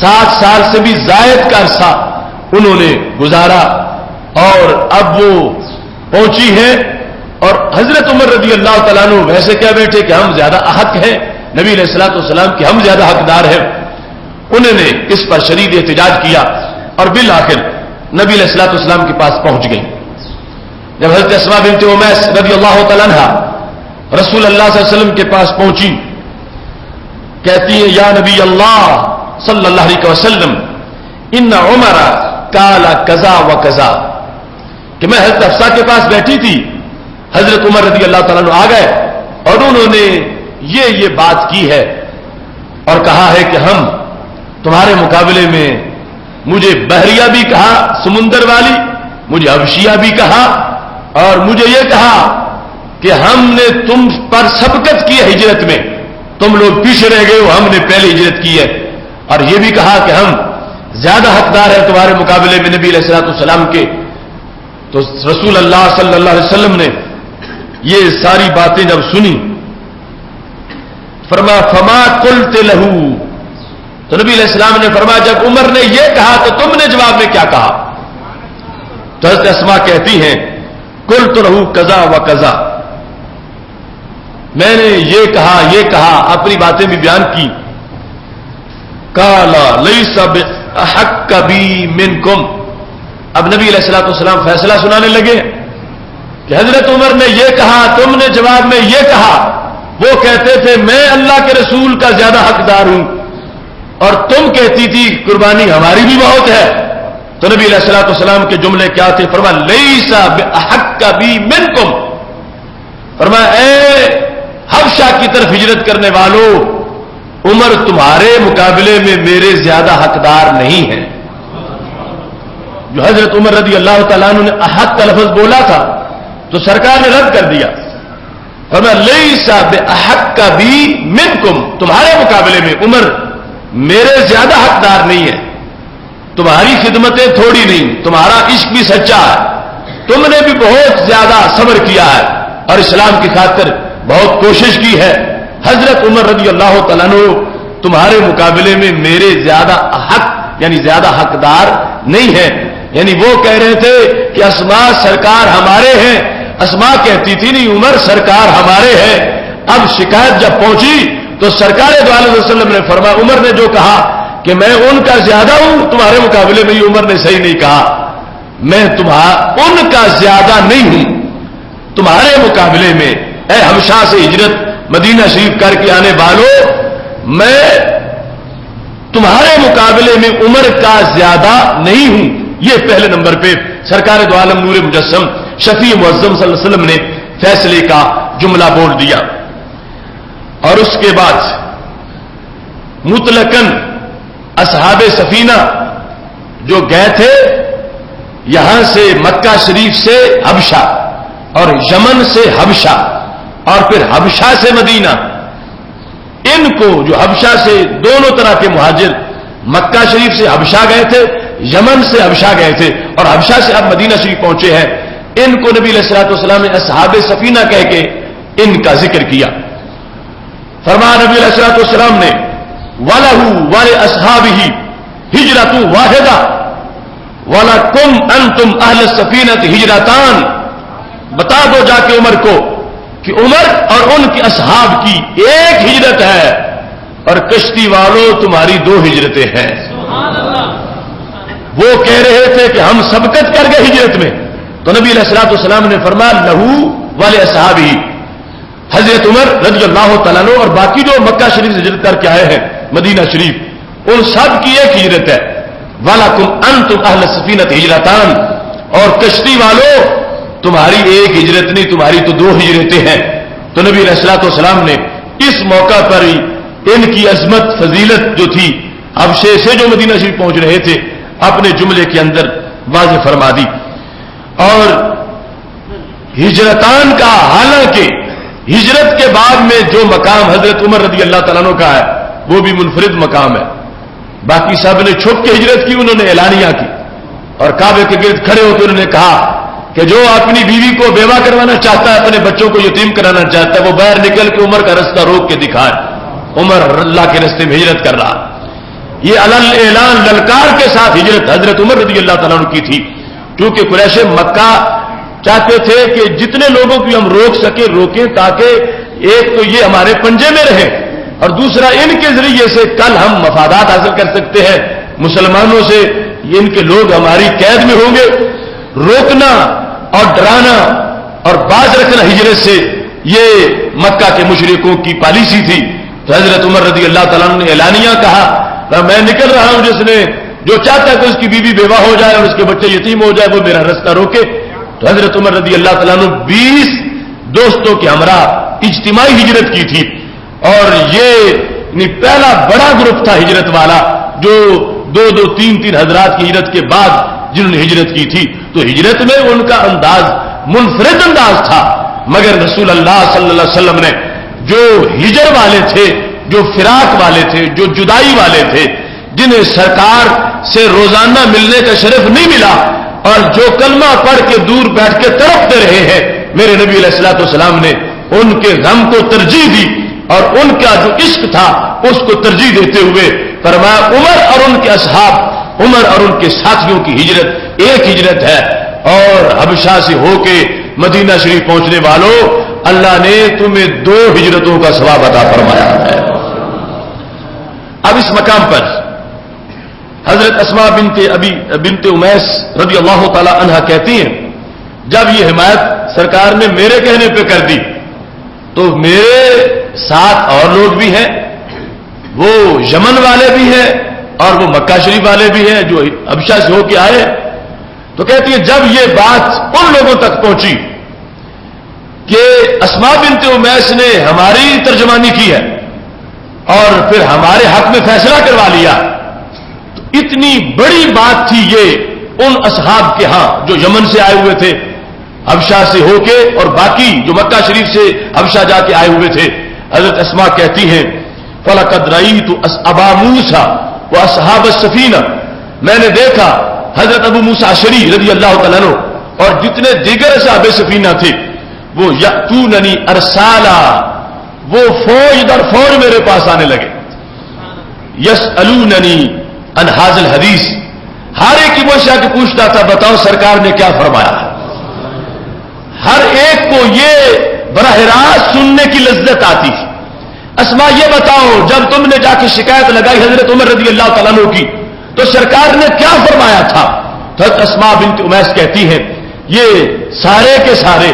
7 سال سے بھی زائد کا عرصہ انہوں نے گزارا، اور اب وہ پہنچی ہے. اور حضرت عمر رضی اللہ تعالیٰ عنہ ویسے کہہ بیٹھے کہ ہم زیادہ احق ہیں نبی علیہ الصلوۃ والسلام کہ ہم زیادہ حقدار ہیں. انہوں نے اس پر شدید احتجاج کیا اور بالآخر نبی علیہ الصلوۃ والسلام کے پاس پہنچ گئی. جب حضرت اسماء بنت امیس رضی اللہ تعالیٰ عنہا رسول اللہ صلی اللہ علیہ وسلم کے پاس پہنچی، کہتی ہیں یا نبی اللہ صلی اللہ علیہ وسلم ان عمر قال کذا و کذا، کہ میں حضرت حفصہ کے پاس بیٹھی تھی، حضرت عمر رضی اللہ تعالیٰ عنہ آ گئے اور انہوں نے یہ بات کی ہے اور کہا ہے کہ ہم تمہارے مقابلے میں، مجھے بحریہ بھی کہا سمندر والی، مجھے حبشیہ بھی کہا، اور مجھے یہ کہا کہ ہم نے تم پر سبقت کی ہے ہجرت میں، تم لوگ پیچھے رہ گئے ہو، ہم نے پہلے ہجرت کی ہے. اور یہ بھی کہا کہ ہم زیادہ حقدار ہیں تمہارے مقابلے میں نبی علیہ الصلوۃ والسلام کے. تو رسول اللہ صلی اللہ علیہ وسلم نے یہ ساری باتیں جب سنی، فرمایا فما قلت له، تو نبی علیہ السلام نے فرمایا جب عمر نے یہ کہا تو تم نے جواب میں کیا کہا؟ تو حضرت اسماء کہتی ہیں قلت له کذا و کذا، میں نے یہ کہا اپنی باتیں بھی بیان کی. قال ليس بأحق بي منكم، اب نبی علیہ الصلوۃ والسلام فیصلہ سنانے لگے کہ حضرت عمر نے یہ کہا، تم نے جواب میں یہ کہا. وہ کہتے تھے میں اللہ کے رسول کا زیادہ حقدار ہوں، اور تم کہتی تھی قربانی ہماری بھی بہت ہے. تو نبی علیہ الصلوۃ والسلام کے جملے کیا تھے؟ فرمایا لیس بأحق بی منکم، فرمایا اے حبشہ کی طرف ہجرت کرنے والوں، عمر تمہارے مقابلے میں میرے زیادہ حقدار نہیں ہیں. جو حضرت عمر رضی اللہ تعالیٰ عنہ نے احق کا لفظ بولا تھا تو سرکار نے رد کر دیا، فرمایا لیس بأحق بی منکم، تمہارے مقابلے میں عمر میرے زیادہ حقدار نہیں ہے. تمہاری خدمتیں تھوڑی نہیں، تمہارا عشق بھی سچا ہے، تم نے بھی بہت زیادہ صبر کیا ہے اور اسلام کی خاطر بہت کوشش کی ہے. حضرت عمر رضی اللہ تعالیٰ عنہ تمہارے مقابلے میں میرے زیادہ حق یعنی زیادہ حقدار نہیں ہے. یعنی وہ کہہ رہے تھے کہ اسماء سرکار ہمارے ہیں، اسماء کہتی تھی نہیں عمر سرکار ہمارے ہیں. اب شکایت جب پہنچی تو سرکار دو علیہ وسلم نے فرمایا عمر نے جو کہا کہ میں ان کا زیادہ ہوں تمہارے مقابلے میں، یہ عمر نے صحیح نہیں کہا. میں ان کا زیادہ نہیں ہوں تمہارے مقابلے میں. اے حبشہ سے ہجرت مدینہ شریف کر کے آنے والوں، میں تمہارے مقابلے میں عمر کا زیادہ نہیں ہوں. یہ پہلے نمبر پہ سرکار دو عالم نور مجسم شفیع معظم صلی اللہ علیہ وسلم نے فیصلے کا جملہ بول دیا. اور اس کے بعد مطلقاً اصحاب سفینہ جو گئے تھے یہاں سے مکہ شریف سے حبشہ اور یمن سے حبشہ اور پھر حبشہ سے مدینہ، ان کو جو حبشہ سے دونوں طرح کے مہاجر مکہ شریف سے حبشہ گئے تھے، یمن سے حبشہ گئے تھے اور حبشہ سے اب مدینہ شریف پہنچے ہیں، ان کو نبی علیہ الصلوۃ والسلام نے اصحاب سفینہ کہہ کے ان کا ذکر کیا. فرمایا نبی علیہ الصلوۃ والسلام نے وَلَهُ وَلِأَصْحَابِهِ هِجْرَةٌ وَاحِدَةٌ وَلَكُمْ أَنْتُمْ أَهْلَ السَّفِينَةِ هِجْرَتَانِ، بتا دو جا کے عمر کو کہ عمر اور ان کے اصحاب کی ایک ہجرت ہے اور کشتی والوں تمہاری دو ہجرتیں ہیں. وہ کہہ رہے تھے کہ ہم سبقت کر گئے ہجرت میں، تو نبی علیہ الصلوۃ والسلام نے فرمایا لہو وَلِأَصْحَابِهِ، حضرت عمر رضی اللہ تعالیٰ عنہ اور باقی جو مکہ شریف سے ہجرت کر کے آئے ہیں مدینہ شریف، ان سب کی ایک ہجرت ہے. وَلَكُمْ أَنْتُمْ أَهْلَ السَّفِينَةِ هِجْرَتَانِ، اور کشتی والوں تمہاری ایک ہجرت نہیں تمہاری تو دو ہجرتیں ہیں. تو نبی علیہ الصلوۃ والسلام نے اس موقع پر ہی ان کی عظمت فضیلت جو تھی حبشے سے جو مدینہ شریف پہنچ رہے تھے اپنے جملے کے اندر واضح فرما دی. اور ہجرتان کا، حالانکہ ہجرت کے بعد میں جو مقام حضرت عمر رضی اللہ تعالیٰ عنہ کا ہے وہ بھی منفرد مقام ہے. باقی سب نے چھپ کے ہجرت کی، انہوں نے اعلانیہ کی اور کعبے کے گرد کھڑے ہو کے انہوں نے کہا کہ جو اپنی بیوی کو بیوہ کروانا چاہتا ہے، اپنے بچوں کو یتیم کرانا چاہتا ہے، وہ باہر نکل کے عمر کا رستہ روک کے دکھائے. عمر اللہ کے رستے میں ہجرت کر رہا. یہ اعلان للکار کے ساتھ ہجرت حضرت عمر رضی اللہ تعالیٰ عنہ کی تھی، کیونکہ قریش مکہ چاہتے تھے کہ جتنے لوگوں کی ہم روک سکیں روکیں، تاکہ ایک تو یہ ہمارے پنجے میں رہے اور دوسرا ان کے ذریعے سے کل ہم مفادات حاصل کر سکتے ہیں مسلمانوں سے. ان کے لوگ ہماری قید میں ہوں گے. روکنا اور ڈرانا اور باز رکھنا ہجرت سے یہ مکہ کے مشرکوں کی پالیسی تھی. تو حضرت عمر رضی اللہ تعالیٰ عنہ نے اعلانیہ کہا میں نکل رہا ہوں, جس نے جو چاہتا ہے کہ اس کی بیوی بیوہ ہو جائے اور اس کے بچے یتیم ہو جائے وہ میرا رستہ روکے. تو حضرت عمر رضی اللہ تعالیٰ عنہ 20 دوستوں کے ہمراہ اجتماعی ہجرت کی تھی, اور یہ پہلا بڑا گروپ تھا ہجرت والا جو 2-3 حضرات کی ہجرت کے بعد جنہوں نے ہجرت کی تھی. تو ہجرت میں ان کا انداز منفرد انداز تھا, مگر رسول اللہ صلی اللہ علیہ وسلم نے جو ہجر والے تھے, جو فراق والے تھے, جو جدائی والے تھے, جنہیں سرکار سے روزانہ ملنے کا شرف نہیں ملا اور جو کلمہ پڑھ کے دور بیٹھ کے تڑپتے رہے ہیں, میرے نبی علیہ الصلوۃ والسلام نے ان کے غم کو ترجیح دی اور ان کا جو عشق تھا اس کو ترجیح دیتے ہوئے فرمایا عمر اور ان کے اصحاب, عمر اور ان کے ساتھیوں کی ہجرت ایک ہجرت ہے, اور حبشہ سے ہو کے مدینہ شریف پہنچنے والوں اللہ نے تمہیں 2 ہجرتوں کا ثواب عطا فرمایا ہے. اب اس مقام پر حضرت اسماء بنت امیس رضی اللہ تعالی عنہا کہتی ہیں جب یہ حمایت سرکار نے میرے کہنے پہ کر دی تو میرے ساتھ اور لوگ بھی ہیں, وہ یمن والے بھی ہیں اور وہ مکہ شریف والے بھی ہیں جو حبشہ سے ہو کے آئے. تو کہتی ہے جب یہ بات ان لوگوں تک پہنچی کہ اسماء بنت امیس نے ہماری ترجمانی کی ہے اور پھر ہمارے حق میں فیصلہ کروا لیا, تو اتنی بڑی بات تھی یہ ان اصحاب کے ہاں جو یمن سے آئے ہوئے تھے حبشہ سے ہو کے, اور باقی جو مکہ شریف سے حبشہ جا کے آئے ہوئے تھے. حضرت اسماء کہتی ہیں فَلَقَدْ رَأَيْتُ أَبَا مُوسَىٰ وَأَصْحَابَ السَّفِينَةِ, میں نے دیکھا حضرت ابو موسیٰ اشعری رضی اللہ تعالیٰ عنہ اور جتنے دیگر اصحاب سفینہ تھے وہ یأتوننی ارسالا, وہ فوج در فوج میرے پاس آنے لگے. یسألوننی عن ھذا الحدیث, ہر ایک کی مشا کے پوچھتا تھا بتاؤ سرکار نے کیا فرمایا. ہر ایک کو یہ براہ راست سننے کی لذت آتی تھی. اسماء یہ بتاؤ جب تم نے جا کے شکایت لگائی حضرت عمر رضی اللہ تعالیٰ عنہ کی تو سرکار نے کیا فرمایا تھا. تو اسماء بنت امیس کہتی ہیں یہ سارے کے سارے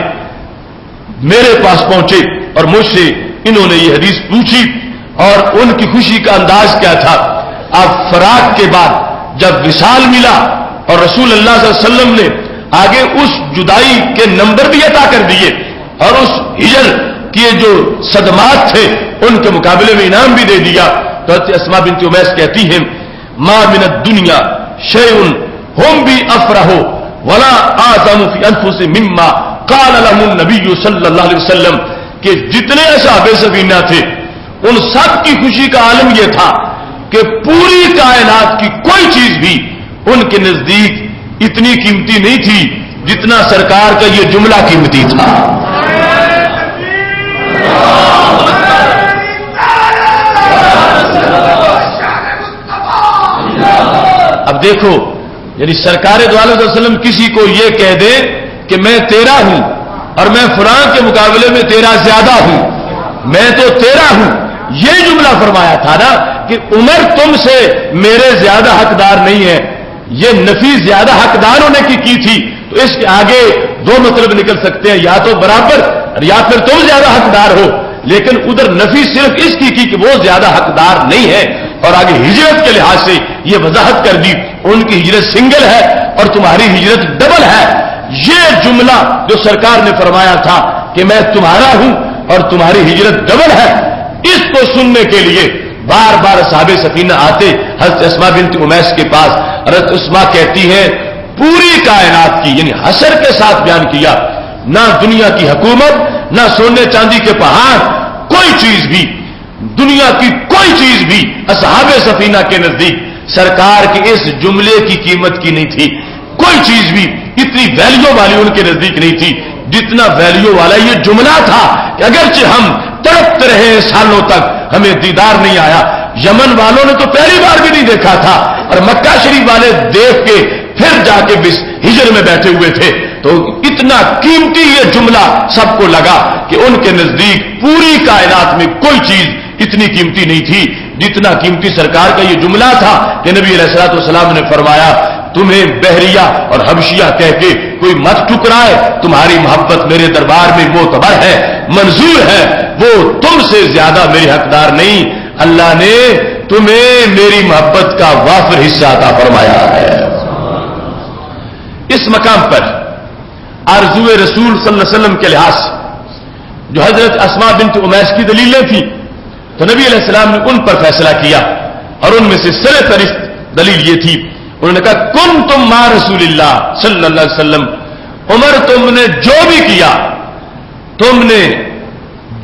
میرے پاس پہنچے اور مجھ سے انہوں نے یہ حدیث پوچھی, اور ان کی خوشی کا انداز کیا تھا. اب فراق کے بعد جب وصال ملا اور رسول اللہ صلی اللہ علیہ وسلم نے آگے اس جدائی کے نمبر بھی عطا کر دیے اور اس ہجر کے جو صدمات تھے ان کے مقابلے میں انعام بھی دے دیا. تو اسماء بنت امیس کہتی ہیں ما من الدنیا شیء هم بھی افرحوا ولا اعظم فی انفسهم مما قال لهم النبی صلی اللہ علیہ وسلم, کہ جتنے اصحاب سفینہ تھے ان سب کی خوشی کا عالم یہ تھا کہ پوری کائنات کی کوئی چیز بھی ان کے نزدیک اتنی قیمتی نہیں تھی جتنا سرکار کا یہ جملہ قیمتی تھا. اب دیکھو یعنی سرکار دو عالم صلی اللہ علیہ وسلم کسی کو یہ کہہ دے کہ میں تیرا ہوں اور میں فلاں کے مقابلے میں تیرا زیادہ ہوں, میں تو تیرا ہوں, یہ جملہ فرمایا تھا نا کہ عمر تم سے میرے زیادہ حقدار نہیں ہے, یہ نفی زیادہ حقدار ہونے کی تھی. تو اس کے آگے 2 مطلب نکل سکتے ہیں, یا تو برابر یا پھر تم زیادہ حقدار ہو, لیکن ادھر نفی صرف اس کی کہ وہ زیادہ حقدار نہیں ہے, اور آگے ہجرت کے لحاظ سے یہ وضاحت کر دی ان کی ہجرت سنگل ہے اور تمہاری ہجرت ڈبل ہے. یہ جملہ جو سرکار نے فرمایا تھا کہ میں تمہارا ہوں اور تمہاری ہجرت ڈبل ہے, اس کو سننے کے لیے بار بار اصحاب سفینہ آتے حضرت اسماء بنت امیس کے پاس. حضرت اسماء کہتی ہیں پوری کائنات کی یعنی حصر کے ساتھ بیان کیا, نہ دنیا کی حکومت نہ سونے چاندی کے پہاڑ, کوئی چیز بھی دنیا کی کوئی چیز بھی اصحاب سفینہ کے نزدیک سرکار کے اس جملے کی قیمت کی نہیں تھی. کوئی چیز بھی اتنی ویلیو والی ان کے نزدیک نہیں تھی جتنا ویلیو والا یہ جملہ تھا کہ اگرچہ ہم تڑپتے رہے سالوں تک ہمیں دیدار نہیں آیا. یمن والوں نے تو پہلی بار بھی نہیں دیکھا تھا اور مکہ شریف والے دیکھ کے پھر جا کے ہجر میں بیٹھے ہوئے تھے. تو اتنا قیمتی یہ جملہ سب کو لگا کہ ان کے نزدیک پوری کائنات میں کوئی چیز اتنی قیمتی نہیں تھی جتنا قیمتی سرکار کا یہ جملہ تھا کہ نبی علیہ الصلوۃ والسلام نے فرمایا تمہیں بحریہ اور حبشیہ کہہ کے کوئی مت ٹکرائے، تمہاری محبت میرے دربار میں معتبر ہے، منظور ہے، وہ تم سے زیادہ میری حقدار نہیں، اللہ نے تمہیں میری محبت کا وافر حصہ عطا فرمایا ہے۔ اس مقام پر آرزو رسول صلی اللہ علیہ وسلم کے لحاظ سے جو حضرت اسماء بنت امیس کی دلیلیں تھیں تو نبی علیہ السلام نے ان پر فیصلہ کیا، اور ان میں سے سر فہرست دلیل یہ تھی، انہوں نے کہا کن تم مع رسول اللہ صلی اللہ علیہ وسلم، عمر تم نے جو بھی کیا، تم نے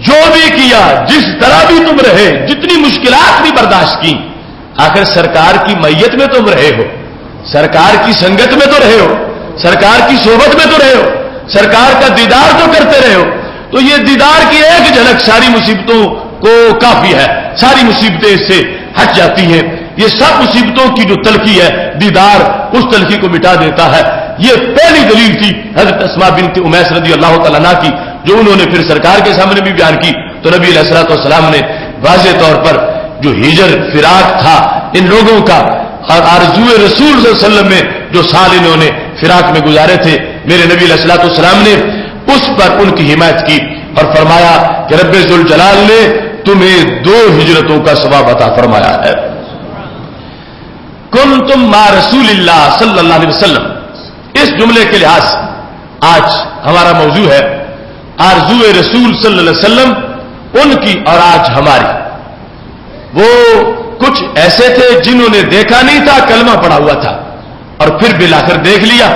جو بھی کیا، جس طرح بھی تم رہے، جتنی مشکلات بھی برداشت کی، آخر سرکار کی میت میں تم رہے ہو، سرکار کی سنگت میں تو رہے ہو، سرکار کی صحبت میں تو رہے ہو، سرکار کا دیدار تو کرتے رہے ہو، تو یہ دیدار کی ایک جھلک ساری مصیبتوں کو کافی ہے، ساری مصیبتیں اس سے ہٹ جاتی ہیں، یہ سب مصیبتوں کی جو تلخی ہے دیدار اس تلخی کو مٹا دیتا ہے۔ یہ پہلی دلیل تھی حضرت اسماء بنت امیس رضی اللہ تعالیٰ عنہ کی، جو انہوں نے پھر سرکار کے سامنے بھی بیان کی، تو نبی علیہ الصلوۃ والسلام نے واضح طور پر جو ہجر فراق تھا ان لوگوں کا، اور آرزو رسول صلی اللہ علیہ وسلم میں جو سال انہوں نے فراق میں گزارے تھے، میرے نبی علیہ الصلوۃ والسلام نے اس پر ان کی حمایت کی اور فرمایا کہ رب ذوالجلال نے تمہیں 2 ہجرتوں کا ثواب عطا فرمایا ہے۔ کنتم مع رسول اللہ صلی اللہ علیہ وسلم، اس جملے کے لحاظ آج ہمارا موضوع ہے آرزو رسول صلی اللہ علیہ وسلم، ان کی اور آج ہماری۔ وہ کچھ ایسے تھے جنہوں نے دیکھا نہیں تھا، کلمہ پڑا ہوا تھا اور پھر بلاخر دیکھ لیا،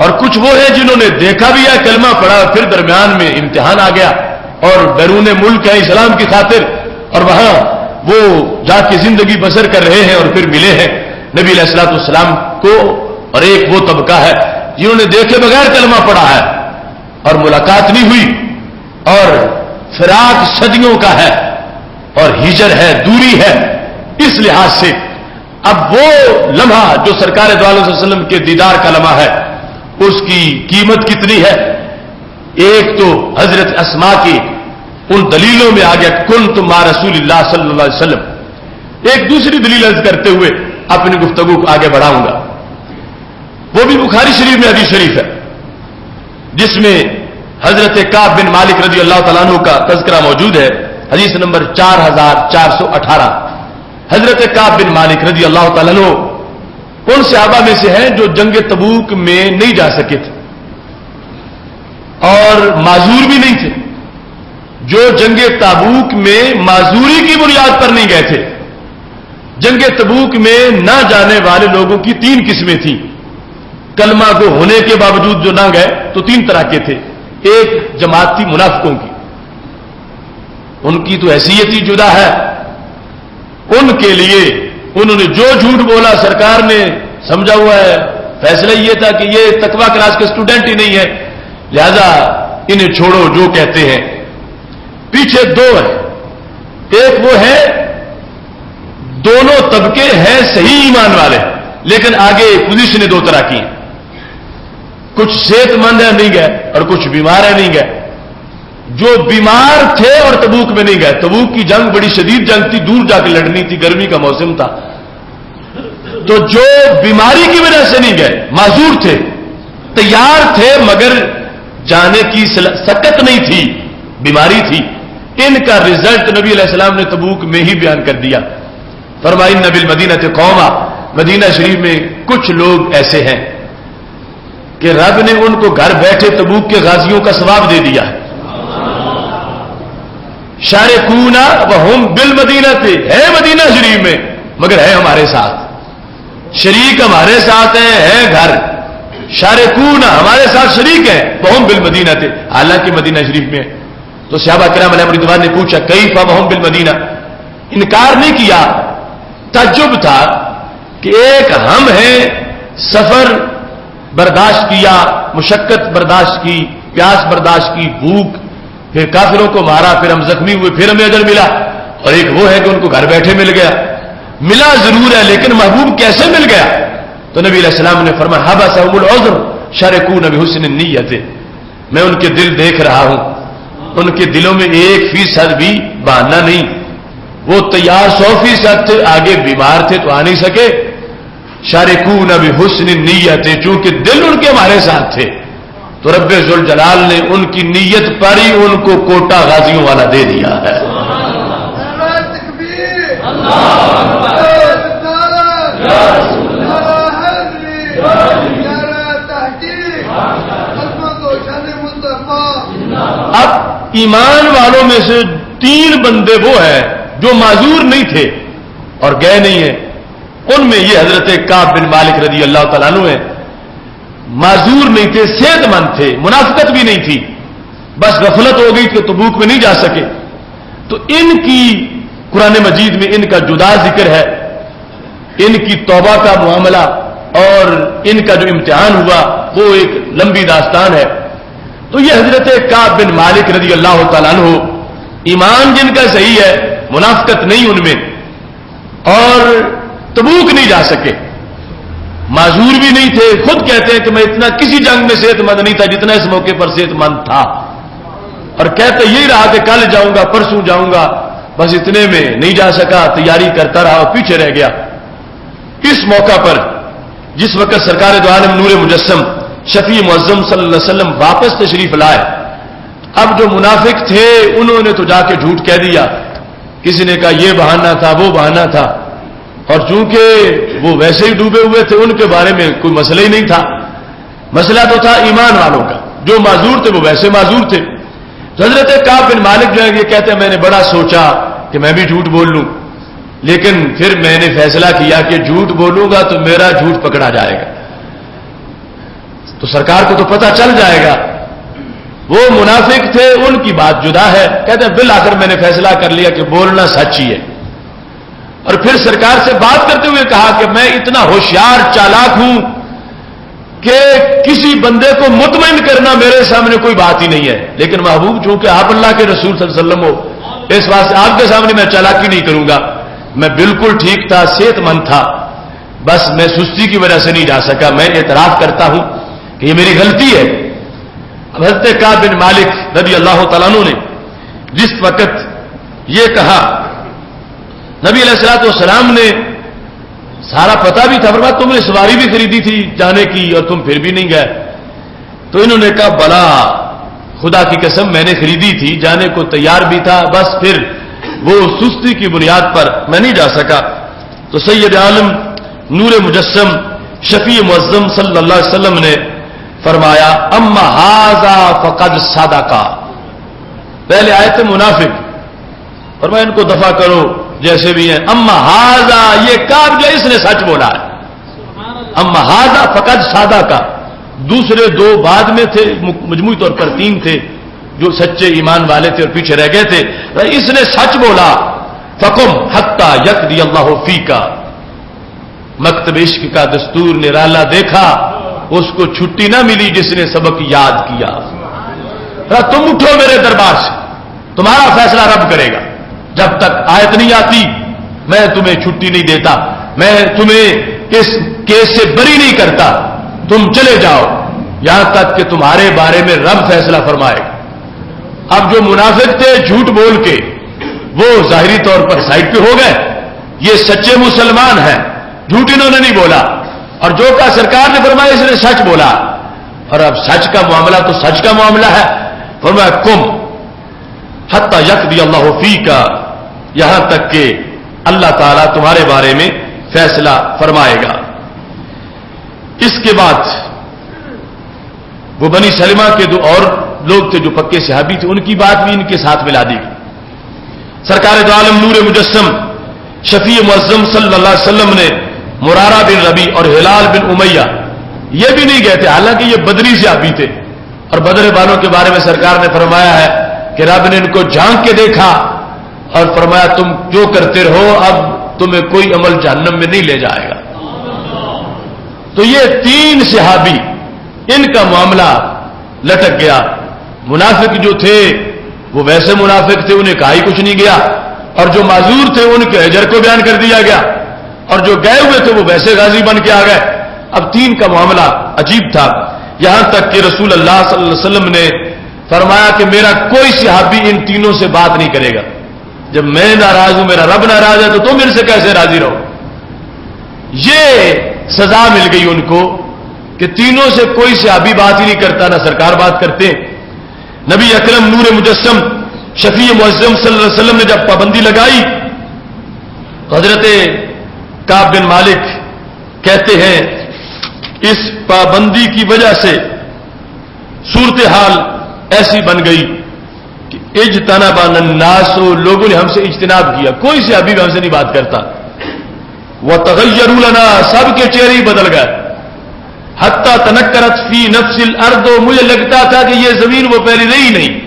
اور کچھ وہ ہیں جنہوں نے دیکھا بھی ہے، کلمہ پڑا، پھر درمیان میں امتحان آ گیا اور بیرون ملک ہے اسلام کی خاطر، اور وہاں وہ جا کے زندگی بسر کر رہے ہیں اور پھر ملے ہیں نبی علیہ الصلوۃ والسلام کو، اور ایک وہ طبقہ ہے جنہوں نے دیکھے بغیر کلمہ پڑھا ہے اور ملاقات نہیں ہوئی، اور فراق صدیوں کا ہے اور ہجر ہے، دوری ہے، اس لحاظ سے اب وہ لمحہ جو سرکار دو عالم صلی اللہ علیہ وسلم کے دیدار کا لمحہ ہے اس کی قیمت کتنی ہے۔ ایک تو حضرت اسماء کی ان دلیلوں میں آ گیا کنتم مع رسول اللہ صلی اللہ علیہ وسلم۔ ایک دوسری دلیل عرض کرتے ہوئے اپنی گفتگو کو آگے بڑھاؤں گا، وہ بھی بخاری شریف میں حدیث شریف ہے جس میں حضرت کعب بن مالک رضی اللہ تعالیٰ عنہ کا تذکرہ موجود ہے، حدیث نمبر 4418۔ حضرت کعب بن مالک رضی اللہ تعالیٰ عنہ ان صحابہ میں سے ہیں جو جنگ تبوک میں نہیں جا سکے تھے اور معذور بھی نہیں تھے، جو جنگ تبوک میں معذوری کی بنیاد پر نہیں گئے تھے۔ جنگ تبوک میں نہ جانے والے لوگوں کی 3 قسمیں تھیں، کلمہ کو ہونے کے باوجود جو نہ گئے تو 3 طرح کے تھے۔ ایک جماعت تھی منافقوں کی، ان کی تو حیثیت ہی جدا ہے، ان کے لیے انہوں نے جو جھوٹ بولا سرکار نے سمجھا ہوا ہے، فیصلہ یہ تھا کہ یہ تقویٰ کلاس کے اسٹوڈنٹ ہی نہیں ہے، لہذا انہیں چھوڑو جو کہتے ہیں۔ پیچھے 2 ہیں، ایک وہ ہے دونوں طبقے ہیں صحیح ایمان والے، لیکن آگے پوزیشنیں 2 طرح کی ہیں، کچھ صحت مند ہیں نہیں گئے اور کچھ بیمار ہیں نہیں گئے۔ جو بیمار تھے اور تبوک میں نہیں گئے، تبوک کی جنگ بڑی شدید جنگ تھی، دور جا کے لڑنی تھی، گرمی کا موسم تھا، تو جو بیماری کی وجہ سے نہیں گئے، معذور تھے، تیار تھے مگر جانے کی سکت نہیں تھی، بیماری تھی، ان کا رزلٹ نبی علیہ السلام نے تبوک میں ہی بیان کر دیا۔ فرمایا ان بالمدینہ قوما، مدینہ شریف میں کچھ لوگ ایسے ہیں کہ رب نے ان کو گھر بیٹھے تبوک کے غازیوں کا ثواب دے دیا ہے۔ شارکون وہم بالمدینہ تھے، ہے مدینہ شریف میں مگر ہے ہمارے ساتھ، شریک ہمارے ساتھ ہیں گھر، شارکون ہمارے ساتھ شریک ہیں، وہم بالمدینہ تھے، حالانکہ مدینہ شریف میں۔ تو صحابہ کرام علیہ رضوان نے پوچھا کیف وہم بالمدینہ، انکار نہیں کیا، تعجب تھا کہ ایک ہم ہیں، سفر برداشت کیا، مشقت برداشت کی، پیاس برداشت کی، بھوک، پھر کافروں کو مارا، پھر ہم زخمی ہوئے، پھر ہمیں اجر ملا، اور ایک وہ ہے کہ ان کو گھر بیٹھے مل گیا، ملا ضرور ہے لیکن محبوب کیسے مل گیا؟ تو نبی علیہ السلام نے فرمایا حبسہم العذر شارکون بحسن النیت، میں ان کے دل دیکھ رہا ہوں، ان کے دلوں میں 1% بھی بہانہ نہیں، وہ تیار 100% تھے، آگے بیمار تھے تو آ نہیں سکے. شارکون بحسن نیت، چونکہ دل ان کے ہمارے ساتھ تھے تو رب ذوالجلال نے ان کی نیت پر ہی ان کو کوٹا غازیوں والا دے دیا ہے. اب ایمان والوں میں سے 3 بندے وہ ہیں جو معذور نہیں تھے اور گئے نہیں ہیں. ان میں یہ حضرت کعب بن مالک رضی اللہ تعالیٰ عنہ ہیں. معذور نہیں تھے، صحت مند تھے، منافقت بھی نہیں تھی، بس غفلت ہو گئی کہ تبوک میں نہیں جا سکے. تو ان کی قرآن مجید میں ان کا جدا ذکر ہے، ان کی توبہ کا معاملہ اور ان کا جو امتحان ہوا وہ ایک لمبی داستان ہے. تو یہ حضرت کعب بن مالک رضی اللہ تعالیٰ عنہ، ایمان جن کا صحیح ہے، منافقت نہیں ان میں، اور تبوک نہیں جا سکے، معذور بھی نہیں تھے. خود کہتے ہیں کہ میں اتنا کسی جنگ میں صحت مند نہیں تھا جتنا اس موقع پر صحت مند تھا، اور کہتے یہی رہا کہ کل جاؤں گا، پرسوں جاؤں گا، بس اتنے میں نہیں جا سکا، تیاری کرتا رہا اور پیچھے رہ گیا. اس موقع پر جس وقت سرکار دو عالم نور مجسم شفیع معظم صلی اللہ علیہ وسلم واپس تشریف لائے، اب جو منافق تھے انہوں نے تو جا کے جھوٹ کہہ دیا. کسی نے کہا یہ بہانہ تھا، وہ بہانہ تھا، اور چونکہ وہ ویسے ہی ڈوبے ہوئے تھے ان کے بارے میں کوئی مسئلہ ہی نہیں تھا. مسئلہ تو تھا ایمان والوں کا، جو معذور تھے وہ ویسے معذور تھے. تو حضرت کعب بن مالک جو ہے یہ کہتے ہیں میں نے بڑا سوچا کہ میں بھی جھوٹ بول لوں، لیکن پھر میں نے فیصلہ کیا کہ جھوٹ بولوں گا تو میرا جھوٹ پکڑا جائے گا، تو سرکار کو تو پتہ چل جائے گا. وہ منافق تھے، ان کی بات جدا ہے. کہتے ہیں بالآخر میں نے فیصلہ کر لیا کہ بولنا سچ ہی ہے. اور پھر سرکار سے بات کرتے ہوئے کہا کہ میں اتنا ہوشیار چالاک ہوں کہ کسی بندے کو مطمئن کرنا میرے سامنے کوئی بات ہی نہیں ہے، لیکن محبوب چونکہ آپ اللہ کے رسول صلی اللہ علیہ وسلم ہو، اس واسطے آپ کے سامنے میں چالاکی نہیں کروں گا. میں بالکل ٹھیک تھا، صحت مند تھا، بس میں سستی کی وجہ سے نہیں جا سکا. میں اعتراف کرتا ہوں کہ یہ میری غلطی ہے. اب حضرت کعب بن مالک رضی اللہ تعالیٰ عنہ نے جس وقت یہ کہا، نبی علیہ الصلوۃ والسلام نے سارا پتہ بھی تھا، فرمایا تم نے سواری بھی خریدی تھی جانے کی اور تم پھر بھی نہیں گئے. تو انہوں نے کہا بلا خدا کی قسم میں نے خریدی تھی، جانے کو تیار بھی تھا، بس پھر وہ سستی کی بنیاد پر میں نہیں جا سکا. تو سید عالم نور مجسم شفیع معظم صلی اللہ علیہ وسلم نے فرمایا اما ھذا فقد صدقا. پہلے آئے تھے منافق، فرمایا ان کو دفع کرو جیسے بھی ہیں. اما ھذا، یہ کعب جو اس نے سچ بولا ہے. اما ھذا فقد صدقا. دوسرے 2 بعد میں تھے، مجموعی طور پر 3 تھے جو سچے ایمان والے تھے اور پیچھے رہ گئے تھے. اس نے سچ بولا. فقم حتی یقضی اللہ فیک. مکتب عشق کا دستور نرالا دیکھا، اس کو چھٹی نہ ملی جس نے سبق یاد کیا. تم اٹھو میرے دربار سے، تمہارا فیصلہ رب کرے گا. جب تک آیت نہیں آتی میں تمہیں چھٹی نہیں دیتا، میں تمہیں اس کیس سے بری نہیں کرتا. تم چلے جاؤ یہاں تک کہ تمہارے بارے میں رب فیصلہ فرمائے گا. اب جو منافق تھے جھوٹ بول کے وہ ظاہری طور پر سائڈ پہ ہو گئے، یہ سچے مسلمان ہیں، جھوٹ انہوں نے نہیں بولا. اور جو کا سرکار نے فرمایا اس نے سچ بولا، اور اب سچ کا معاملہ تو سچ کا معاملہ ہے. فرمایا کم حتی یقضی اللہ فیک، یہاں تک کہ اللہ تعالیٰ تمہارے بارے میں فیصلہ فرمائے گا. اس کے بعد وہ بنی سلمہ کے 2 اور لوگ تھے جو پکے صحابی تھے، ان کی بات بھی ان کے ساتھ ملا دی گئی. سرکار دو عالم نور مجسم شفیع معظم صلی اللہ علیہ وسلم نے مرارہ بن ربی اور ہلال بن امیہ یہ بھی نہیں گئے تھے، حالانکہ یہ بدری صحابی تھے. اور بدر والوں کے بارے میں سرکار نے فرمایا ہے کہ رب نے ان کو جھانک کے دیکھا اور فرمایا تم جو کرتے رہو، اب تمہیں کوئی عمل جہنم میں نہیں لے جائے گا. تو یہ 3 صحابی ان کا معاملہ لٹک گیا. منافق جو تھے وہ ویسے منافق تھے، انہیں کہا ہی کچھ نہیں گیا، اور جو معذور تھے ان کے اجر کو بیان کر دیا گیا، اور جو گئے ہوئے تھے وہ ویسے غازی بن کے آ گئے. اب 3 کا معاملہ عجیب تھا، یہاں تک کہ رسول اللہ صلی اللہ علیہ وسلم نے فرمایا کہ میرا کوئی صحابی ان تینوں سے بات نہیں کرے گا. جب میں ناراض ہوں میرا رب ناراض ہے تو تم ان سے کیسے راضی رہو؟ یہ سزا مل گئی ان کو کہ تینوں سے کوئی صحابی بات ہی نہیں کرتا، نہ سرکار بات کرتے۔ نبی اکرم نور مجسم شفیع معظم صلی اللہ علیہ وسلم نے جب پابندی لگائی تو حضرت کعب بن مالک کہتے ہیں اس پابندی کی وجہ سے صورتحال ایسی بن گئی کہ اجتنب الناس، لوگوں نے ہم سے اجتناب کیا، کوئی صحابی بھی ہم سے نہیں بات کرتا۔ وتغیروا لنا، سب کے چہرے ہی بدل گئے۔ حتی تنکرت فی نفس الارض، مجھے لگتا تھا کہ یہ زمین وہ پہلے رہی نہیں،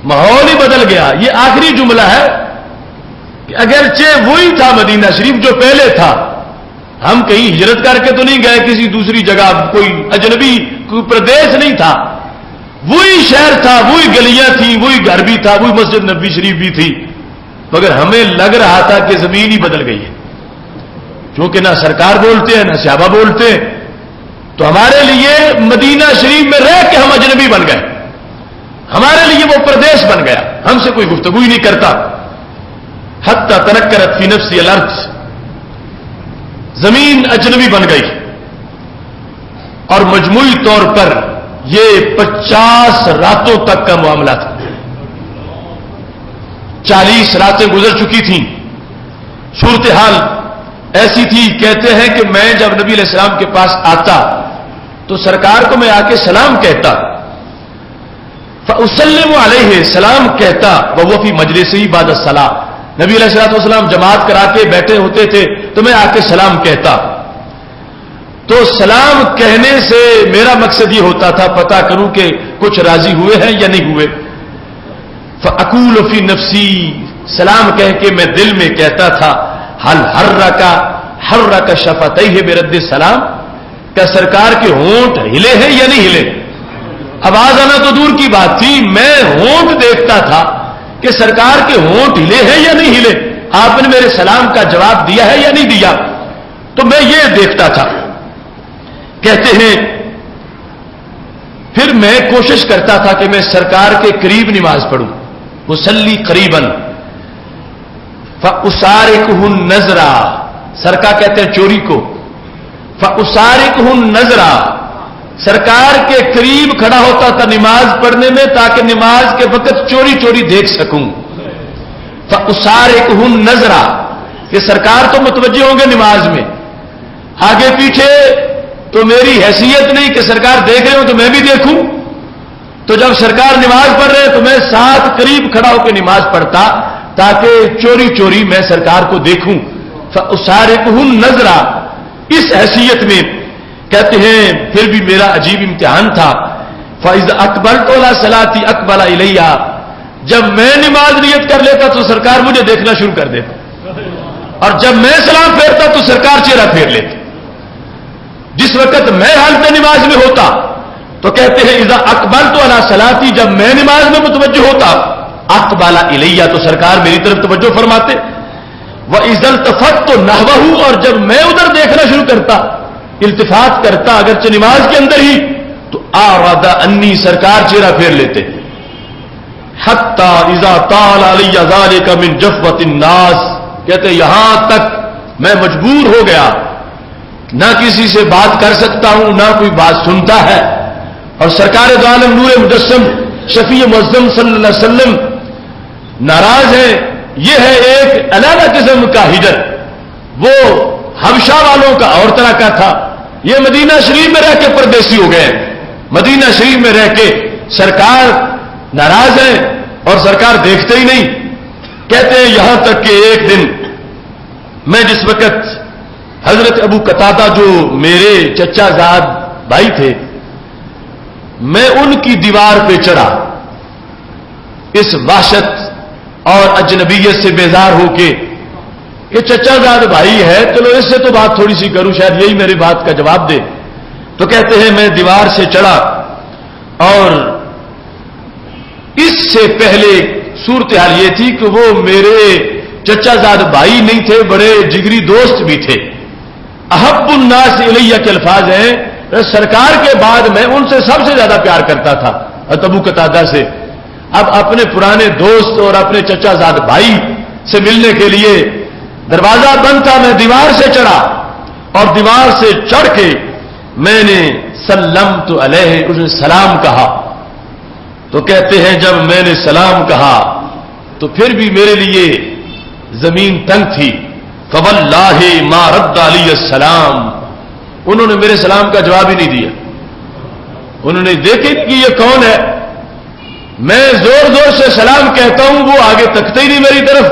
ماحول ہی بدل گیا۔ یہ آخری جملہ ہے کہ اگرچہ وہی تھا مدینہ شریف جو پہلے تھا، ہم کہیں ہجرت کر کے تو نہیں گئے کسی دوسری جگہ، کوئی اجنبی کوئی پردیش نہیں تھا، وہی شہر تھا، وہی گلیاں تھیں، وہی گھر بھی تھا، وہی مسجد نبوی شریف بھی تھی، مگر ہمیں لگ رہا تھا کہ زمین ہی بدل گئی ہے، کیونکہ نہ سرکار بولتے ہیں نہ صحابہ بولتے ہیں، تو ہمارے لیے مدینہ شریف میں رہ کے ہم اجنبی بن گئے، ہمارے لیے وہ پردیش بن گیا، ہم سے کوئی گفتگو ہی نہیں کرتا۔ حتی تنکرت فی نفس الارض، زمین اجنبی بن گئی، اور مجموعی طور پر یہ 50 راتوں تک کا معاملہ تھا، 40 راتیں گزر چکی تھیں۔ صورتحال ایسی تھی، کہتے ہیں کہ میں جب نبی علیہ السلام کے پاس آتا تو سرکار کو میں آ کے سلام کہتا، فأسلم علیہ، سلام کہتا، وهو فی مجلسہ بعد الصلاۃ، نبی علیہ السلام جماعت کرا کے بیٹھے ہوتے تھے تو میں آ کے سلام کہتا۔ تو سلام کہنے سے میرا مقصد یہ ہوتا تھا پتہ کروں کہ کچھ راضی ہوئے ہیں یا نہیں ہوئے۔ فأقول فی نفسی، سلام کہہ کے میں دل میں کہتا تھا، حل حرک شفتیہ برد السلام، کیا سرکار کے ہونٹ ہلے ہیں یا نہیں ہلے؟ آواز آنا تو دور کی بات تھی، میں ہونٹ دیکھتا تھا کہ سرکار کے ہونٹ ہلے ہیں یا نہیں ہلے، آپ نے میرے سلام کا جواب دیا ہے یا نہیں دیا، تو میں یہ دیکھتا تھا۔ کہتے ہیں پھر میں کوشش کرتا تھا کہ میں سرکار کے قریب نماز پڑھوں، وصلی قریباً، فأسارکہ النظرا، سرکار کہتے ہیں چوری کو، فأسارکہ النظرا، سرکار کے قریب کھڑا ہوتا تھا نماز پڑھنے میں تاکہ نماز کے وقت چوری چوری دیکھ سکوں۔ فأسارکہ النظرا، کہ سرکار تو متوجہ ہوں گے نماز میں، آگے پیچھے تو میری حیثیت نہیں کہ سرکار دیکھ رہے ہوں تو میں بھی دیکھوں، تو جب سرکار نماز پڑھ رہے تو میں ساتھ قریب کھڑا ہو کے نماز پڑھتا تاکہ چوری چوری میں سرکار کو دیکھوں۔ فأسارکہ النظرا، اس حیثیت میں کہتے ہیں پھر بھی میرا عجیب امتحان تھا۔ فإذا أقبلت على صلاتي أقبل إلي، جب میں نماز نیت کر لیتا تو سرکار مجھے دیکھنا شروع کر دیتا، اور جب میں سلام پھیرتا تو سرکار چہرہ پھیر لیتے۔ جس وقت میں حالت نماز میں ہوتا تو کہتے ہیں اذا اقبلت علی صلاتی، جب میں نماز میں متوجہ ہوتا، اقبل الیہ، تو سرکار میری طرف توجہ فرماتے، واذا التفت نحوہ، اور جب میں ادھر دیکھنا شروع کرتا، التفات کرتا اگرچہ نماز کے اندر ہی، تو اعرض انی، سرکار چہرہ پھیر لیتے۔ حتی اذا طال علی ذلک من جفوۃ الناس، کہتے یہاں تک میں مجبور ہو گیا، نہ کسی سے بات کر سکتا ہوں نہ کوئی بات سنتا ہے، اور سرکار دو عالم نور مجسم شفیع معظم صلی اللہ علیہ وسلم ناراض ہیں۔ یہ ہے ایک علیحدہ قسم کا ہجر، وہ حبشہ والوں کا اور طرح کا تھا، یہ مدینہ شریف میں رہ کے پردیسی ہو گئے، مدینہ شریف میں رہ کے سرکار ناراض ہیں اور سرکار دیکھتے ہی نہیں۔ کہتے ہیں یہاں تک کہ ایک دن میں جس وقت حضرت ابو قتادہ جو میرے چچا زاد بھائی تھے، میں ان کی دیوار پہ چڑھا، اس وحشت اور اجنبیت سے بیزار ہو کے، یہ چچا زاد بھائی ہے چلو اس سے تو بات تھوڑی سی کروں، شاید یہی میری بات کا جواب دے۔ تو کہتے ہیں میں دیوار سے چڑھا، اور اس سے پہلے صورتحال یہ تھی کہ وہ میرے چچا زاد بھائی نہیں تھے، بڑے جگری دوست بھی تھے۔ احب الناس الیہ کے الفاظ ہیں، سرکار کے بعد میں ان سے سب سے زیادہ پیار کرتا تھا، ابو قتادہ سے، اب اپنے پرانے دوست اور اپنے چچا زاد بھائی سے ملنے کے لیے دروازہ بند تھا، میں دیوار سے چڑھا اور دیوار سے چڑھ کے میں نے سلمت علیہ، اس نے سلام کہا. تو کہتے ہیں جب میں نے سلام کہا تو پھر بھی میرے لیے زمین تنگ تھی. فواللہ ما رد علی السلام، انہوں نے میرے سلام کا جواب ہی نہیں دیا. انہوں نے دیکھے کہ یہ کون ہے. میں زور زور سے سلام کہتا ہوں، وہ آگے تکتے ہی نہیں میری طرف.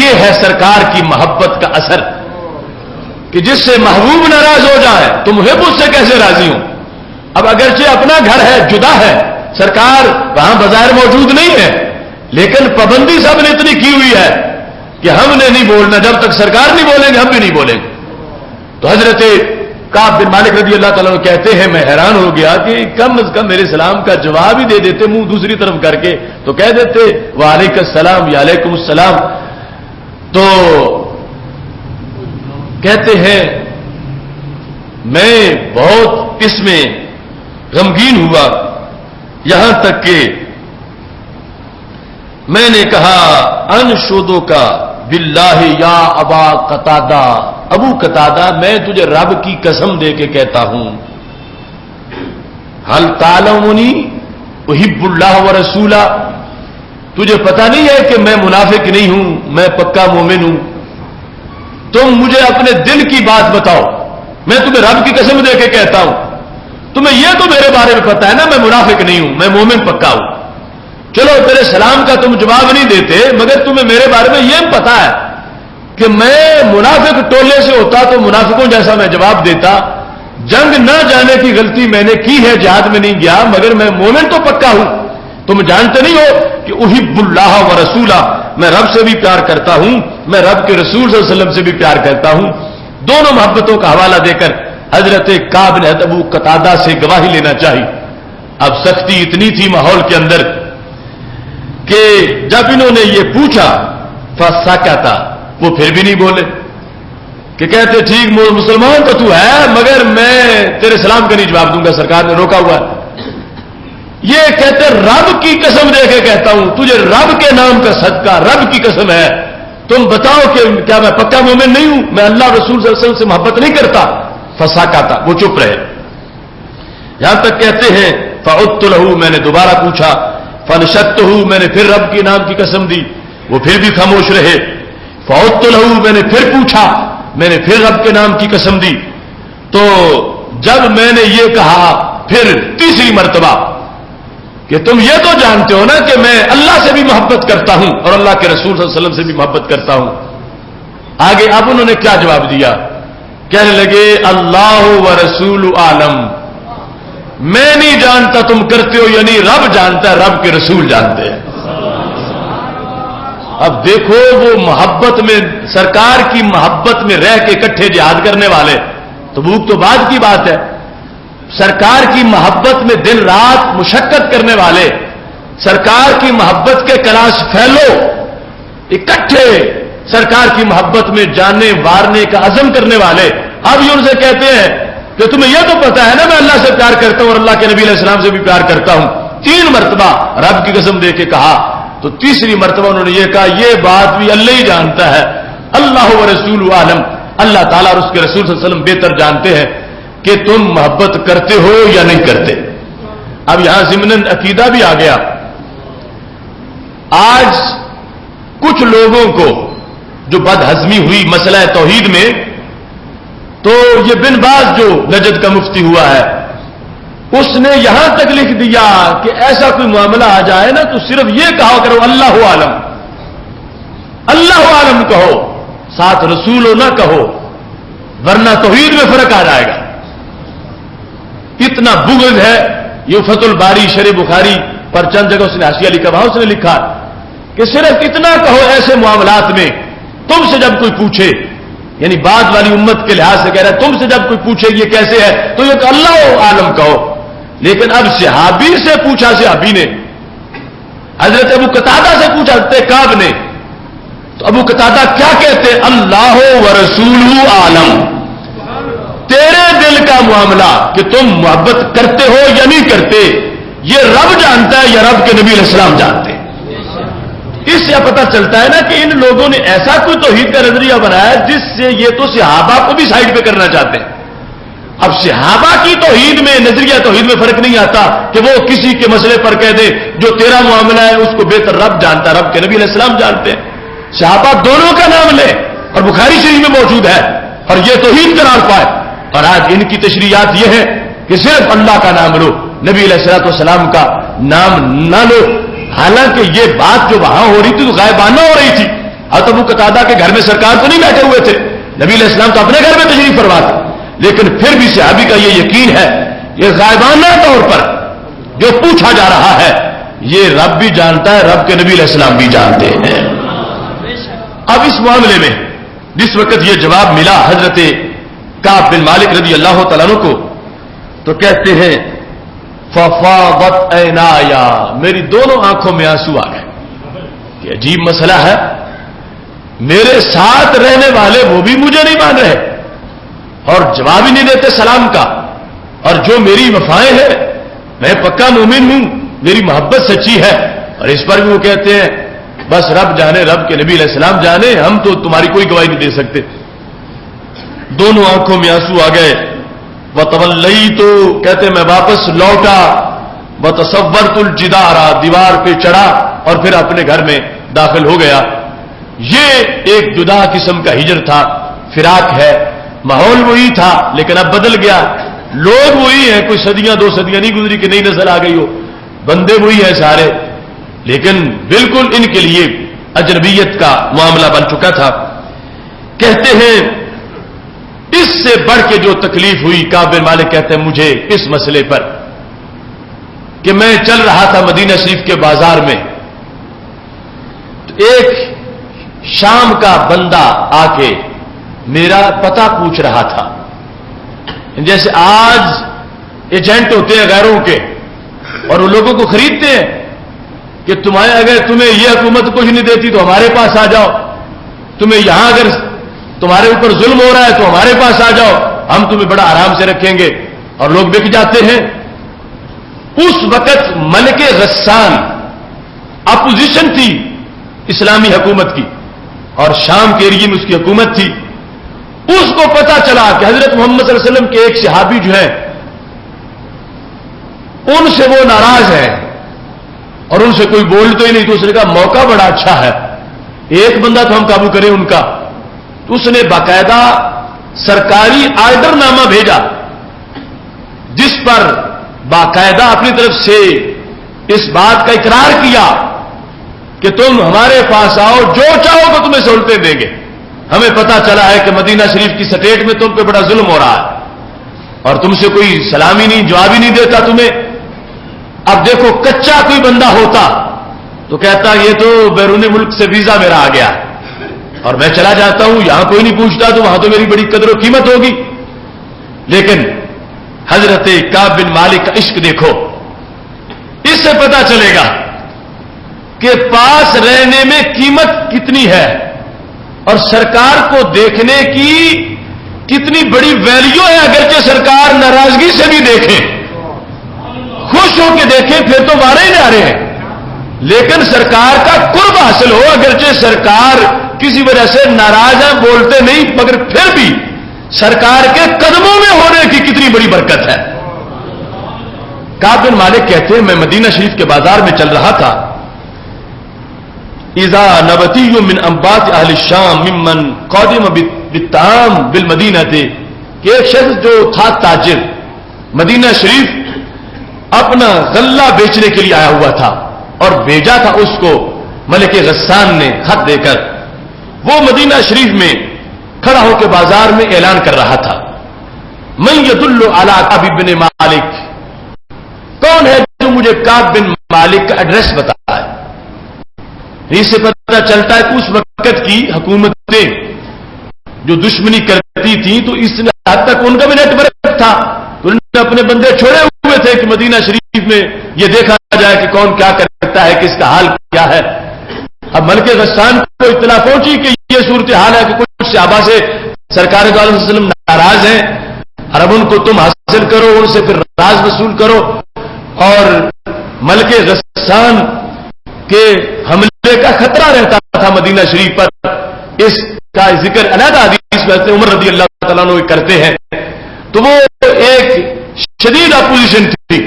یہ ہے سرکار کی محبت کا اثر کہ جس سے محبوب ناراض ہو جائے تو محب اس سے کیسے راضی ہوں. اب اگرچہ اپنا گھر ہے، جدا ہے، سرکار وہاں بظاہر موجود نہیں ہے، لیکن پابندی سب نے اتنی کی ہوئی ہے کہ ہم نے نہیں بولنا، جب تک سرکار نہیں بولیں گے ہم بھی نہیں بولیں گے. تو حضرت کعب بن مالک رضی اللہ تعالیٰ عنہ کہتے ہیں میں حیران ہو گیا کہ کم از کم میرے سلام کا جواب ہی دے دیتے، منہ دوسری طرف کر کے تو کہہ دیتے وعلیکم السلام یا علیکم السلام. تو کہتے ہیں میں بہت اس میں غمگین ہوا، یہاں تک کہ میں نے کہا انشدو کا باللہ یا ابا قتادہ، ابو قتادہ میں تجھے رب کی قسم دے کے کہتا ہوں، حل تعلمنی احب اللہ ورسولہ، تجھے پتہ نہیں ہے کہ میں منافق نہیں ہوں، میں پکا مومن ہوں. تم مجھے اپنے دل کی بات بتاؤ، میں تمہیں رب کی قسم دے کے کہتا ہوں. تمہیں یہ تو میرے بارے میں پتا ہے نا میں منافق نہیں ہوں، میں مومن پکا ہوں. چلو تیرے سلام کا تم جواب نہیں دیتے، مگر تمہیں میرے بارے میں یہ پتا ہے کہ میں منافق ٹولے سے ہوتا تو منافقوں جیسا میں جواب دیتا. جنگ نہ جانے کی غلطی میں نے کی ہے، جہاد میں نہیں گیا، مگر میں مومن تو پکا ہوں. تم جانتے نہیں ہو کہ احب اللہ و رسولہ، میں رب سے بھی پیار کرتا ہوں، میں رب کے رسول صلی اللہ علیہ وسلم سے بھی پیار کرتا ہوں. دونوں محبتوں کا حوالہ دے کر حضرت کعب نے ابو قتادہ سے گواہی لینا چاہی. اب سختی اتنی تھی ماحول کے اندر کہ جب انہوں نے یہ پوچھا فسکتا، وہ پھر بھی نہیں بولے کہ کہتے ٹھیک مسلمان تو تو ہے مگر میں تیرے سلام کا نہیں جواب دوں گا، سرکار نے روکا ہوا ہے. یہ کہتے رب کی قسم دے کے کہتا ہوں، تجھے رب کے نام کا صدقہ، رب کی قسم ہے، تم بتاؤ کہ کیا میں پکا مومن نہیں ہوں، میں اللہ رسول صلی اللہ علیہ وسلم سے محبت نہیں کرتا. فسکتا، وہ چپ رہے. یہاں تک کہتے ہیں فعدت له، میں نے دوبارہ پوچھا، فنشدته، میں نے پھر رب کے نام کی قسم دی، وہ پھر بھی خاموش رہے. فعدت له، میں نے پھر پوچھا، میں نے پھر رب کے نام کی قسم دی. تو جب میں نے یہ کہا پھر تیسری مرتبہ کہ تم یہ تو جانتے ہو نا کہ میں اللہ سے بھی محبت کرتا ہوں اور اللہ کے رسول صلی اللہ علیہ وسلم سے بھی محبت کرتا ہوں. آگے اب انہوں نے کیا جواب دیا، کہنے لگے اللہ و رسول عالم، میں نہیں جانتا تم کرتے ہو، یعنی رب جانتا ہے، رب کے رسول جانتے ہیں. اب دیکھو وہ محبت میں، سرکار کی محبت میں رہ کے اکٹھے جہاد کرنے والے، تبوک تو بعد کی بات ہے، سرکار کی محبت میں دن رات مشقت کرنے والے، سرکار کی محبت کے کلاش پھیلو، اکٹھے سرکار کی محبت میں جانے وارنے کا عزم کرنے والے. اب یہ ان سے کہتے ہیں کہ تمہیں یہ تو پتا ہے نا میں اللہ سے پیار کرتا ہوں اور اللہ کے نبی علیہ السلام سے بھی پیار کرتا ہوں. 3 مرتبہ رب کی قسم دے کے کہا. تو تیسری مرتبہ انہوں نے یہ کہا یہ بات بھی اللہ ہی جانتا ہے، اللہ و رسول عالم، اللہ تعالیٰ اور اس کے رسول صلی اللہ علیہ وسلم بہتر جانتے ہیں کہ تم محبت کرتے ہو یا نہیں کرتے. اب یہاں ضمن عقیدہ بھی آ گیا. آج کچھ لوگوں کو جو بد ہضمی ہوئی مسئلہ توحید میں، تو یہ بن باز جو نجد کا مفتی ہوا ہے اس نے یہاں تک لکھ دیا کہ ایسا کوئی معاملہ آ جائے نا تو صرف یہ کہا کرو اللہ عالم، اللہ عالم کہو، ساتھ رسول نہ کہو، ورنہ توحید میں فرق آ جائے گا. اتنا بغض ہے. یہ فتح الباری شرح بخاری پر چند جگہ اس نے حاشیہ لکھا، وہاں اس نے لکھا کہ صرف اتنا کہو ایسے معاملات میں تم سے جب کوئی پوچھے، یعنی بعد والی امت کے لحاظ سے کہہ رہا ہے تم سے جب کوئی پوچھے یہ کیسے ہے تو یہ کہ اللہ عالم کہو. لیکن اب صحابی سے پوچھا، صحابی نے حضرت ابو قتادہ سے پوچھا حضرت کعب نے، تو ابو قتادہ کیا کہتے اللہ و رسول عالم، تیرے دل کا معاملہ کہ تم محبت کرتے ہو یا نہیں کرتے یہ رب جانتا ہے یا رب کے نبی علیہ السلام جانتے ہیں؟ اس سے پتہ چلتا ہے نا کہ ان لوگوں نے ایسا کوئی توحید کا نظریہ بنایا جس سے یہ تو صحابہ کو بھی سائڈ پہ کرنا چاہتے ہیں. اب صحابہ کی توحید میں نظریہ توحید میں فرق نہیں آتا کہ وہ کسی کے مسئلے پر کہہ دے جو تیرا معاملہ ہے اس کو بہتر رب جانتا ہے، رب کے نبی علیہ السلام جانتے ہیں. صحابہ دونوں کا نام لے اور بخاری شریف میں موجود ہے اور یہ توحید قرار پائے. اور آج ان کی تشریحات یہ ہے کہ صرف اللہ کا نام لو، نبی علیہ الصلوۃ والسلام کا نام نہ لو. حالانکہ یہ بات جو وہاں ہو رہی تھی تو غائبانہ ہو رہی تھی. حضرت ابو قتادہ کے گھر میں سرکار تو نہیں بیٹھے ہوئے تھے، نبی علیہ السلام تو اپنے گھر میں تشریف فرما تھے، لیکن پھر بھی صحابی کا یہ یقین ہے یہ غائبانہ طور پر جو پوچھا جا رہا ہے یہ رب بھی جانتا ہے، رب کے نبی علیہ السلام بھی جانتے ہیں. اب اس معاملے میں جس وقت یہ جواب ملا حضرت کعب بن مالک رضی اللہ تعالیٰ عنہ کو تو کہتے ہیں ففاضت عینایا، میری دونوں آنکھوں میں آنسو آ گئے. یہ عجیب مسئلہ ہے، میرے ساتھ رہنے والے وہ بھی مجھے نہیں مان رہے اور جواب ہی نہیں دیتے سلام کا، اور جو میری وفائیں ہیں میں پکا مومن ہوں، میری محبت سچی ہے، اور اس پر بھی وہ کہتے ہیں بس رب جانے، رب کے نبی علیہ السلام جانے، ہم تو تمہاری کوئی گواہی نہیں دے سکتے. دونوں آنکھوں میں آنسو آ گئے. وَتَوَلَّيْتُ، کہتے میں واپس لوٹا. وَتَصَوَّرْتُ الْجِدَارَ، دیوار پہ چڑھا اور پھر اپنے گھر میں داخل ہو گیا. یہ ایک جدا قسم کا ہجر تھا، فراق ہے. ماحول وہی تھا لیکن اب بدل گیا. لوگ وہی ہیں، کوئی صدیاں دو صدیاں نہیں گزری کہ نئی نسل آ گئی ہو، بندے وہی ہیں سارے، لیکن بالکل ان کے لیے اجنبیت کا معاملہ بن چکا تھا. کہتے ہیں اس سے بڑھ کے جو تکلیف ہوئی، کعب بن مالک کہتے ہیں مجھے اس مسئلے پر کہ میں چل رہا تھا مدینہ شریف کے بازار میں، تو ایک شام کا بندہ آ کے میرا پتہ پوچھ رہا تھا. جیسے آج ایجنٹ ہوتے ہیں غیروں کے اور وہ لوگوں کو خریدتے ہیں کہ اگر تمہیں یہ حکومت کچھ نہیں دیتی تو ہمارے پاس آ جاؤ، تمہیں یہاں اگر تمہارے اوپر ظلم ہو رہا ہے تو ہمارے پاس آ جاؤ، ہم تمہیں بڑا آرام سے رکھیں گے، اور لوگ بک جاتے ہیں. اس وقت ملک غسان اپوزیشن تھی اسلامی حکومت کی اور شام کے ایریے میں اس کی حکومت تھی. اس کو پتا چلا کہ حضرت محمد صلی اللہ علیہ وسلم کے ایک صحابی جو ہیں ان سے وہ ناراض ہیں اور ان سے کوئی بولتے ہی نہیں. تو اس نے کہا موقع بڑا اچھا ہے، ایک بندہ تو ہم قابو کریں ان کا. تو اس نے باقاعدہ سرکاری آرڈر نامہ بھیجا جس پر باقاعدہ اپنی طرف سے اس بات کا اقرار کیا کہ تم ہمارے پاس آؤ، جو چاہو تو تمہیں سہولتیں دیں گے. ہمیں پتا چلا ہے کہ مدینہ شریف کی سٹیٹ میں تم پہ بڑا ظلم ہو رہا ہے اور تم سے کوئی سلامی نہیں، جواب ہی نہیں دیتا تمہیں. اب دیکھو کچا کوئی بندہ ہوتا تو کہتا یہ تو بیرون ملک سے ویزا میرا آ گیا اور میں چلا جاتا ہوں، یہاں کوئی نہیں پوچھتا تو وہاں تو میری بڑی قدر و قیمت ہوگی. لیکن حضرت کعب بن مالک کا عشق دیکھو، اس سے پتا چلے گا کہ پاس رہنے میں قیمت کتنی ہے اور سرکار کو دیکھنے کی کتنی بڑی ویلیو ہے. اگرچہ سرکار ناراضگی سے بھی دیکھیں، خوش ہو کے دیکھیں، پھر تو وارے جا رہے ہیں، لیکن سرکار کا قرب حاصل ہو. اگرچہ سرکار کسی وجہ سے ناراض ہیں، بولتے نہیں، مگر پھر بھی سرکار کے قدموں میں ہونے کی کتنی بڑی برکت ہے. کعب بن مالک کہتے ہیں میں مدینہ شریف کے بازار میں چل رہا تھا. اذا نبتی من انبات اہل الشام ممن قادم بالطعام بالمدینہ تھے کہ ایک شخص جو تھا تاجر مدینہ شریف اپنا غلہ بیچنے کے لیے آیا ہوا تھا اور بھیجا تھا اس کو ملک غسان نے خط دے کر. وہ مدینہ شریف میں کھڑا ہو کے بازار میں اعلان کر رہا تھا من یدل علی کعب بن مالک، کون ہے جو مجھے کعب بن مالک کا ایڈریس بتاتا ہے. اس سے پتہ چلتا ہے کہ اس وقت کی حکومتیں جو دشمنی کرتی تھیں تو اس حد تک ان کا بھی نیٹ ورک تھا، تو انہوں نے اپنے بندے چھوڑے ہوئے تھے کہ مدینہ شریف میں یہ دیکھا جائے کہ کون کیا کرتا ہے، کس کا حال کیا ہے. اب ملک غسان کو اطلاع پہنچی کہ یہ صورتحال ہے کہ کچھ صحابہ سے سرکار دو علیہ وسلم ناراض ہیں اور اب ان کو تم حاصل کرو، ان سے پھر راز وصول کرو. اور ملک غسان کے حملے کا خطرہ رہتا تھا مدینہ شریف پر. اس کا ذکر علیحدہ حدیث میں عمر رضی اللہ تعالیٰ عنہ کرتے ہیں. تو وہ ایک شدید اپوزیشن تھی.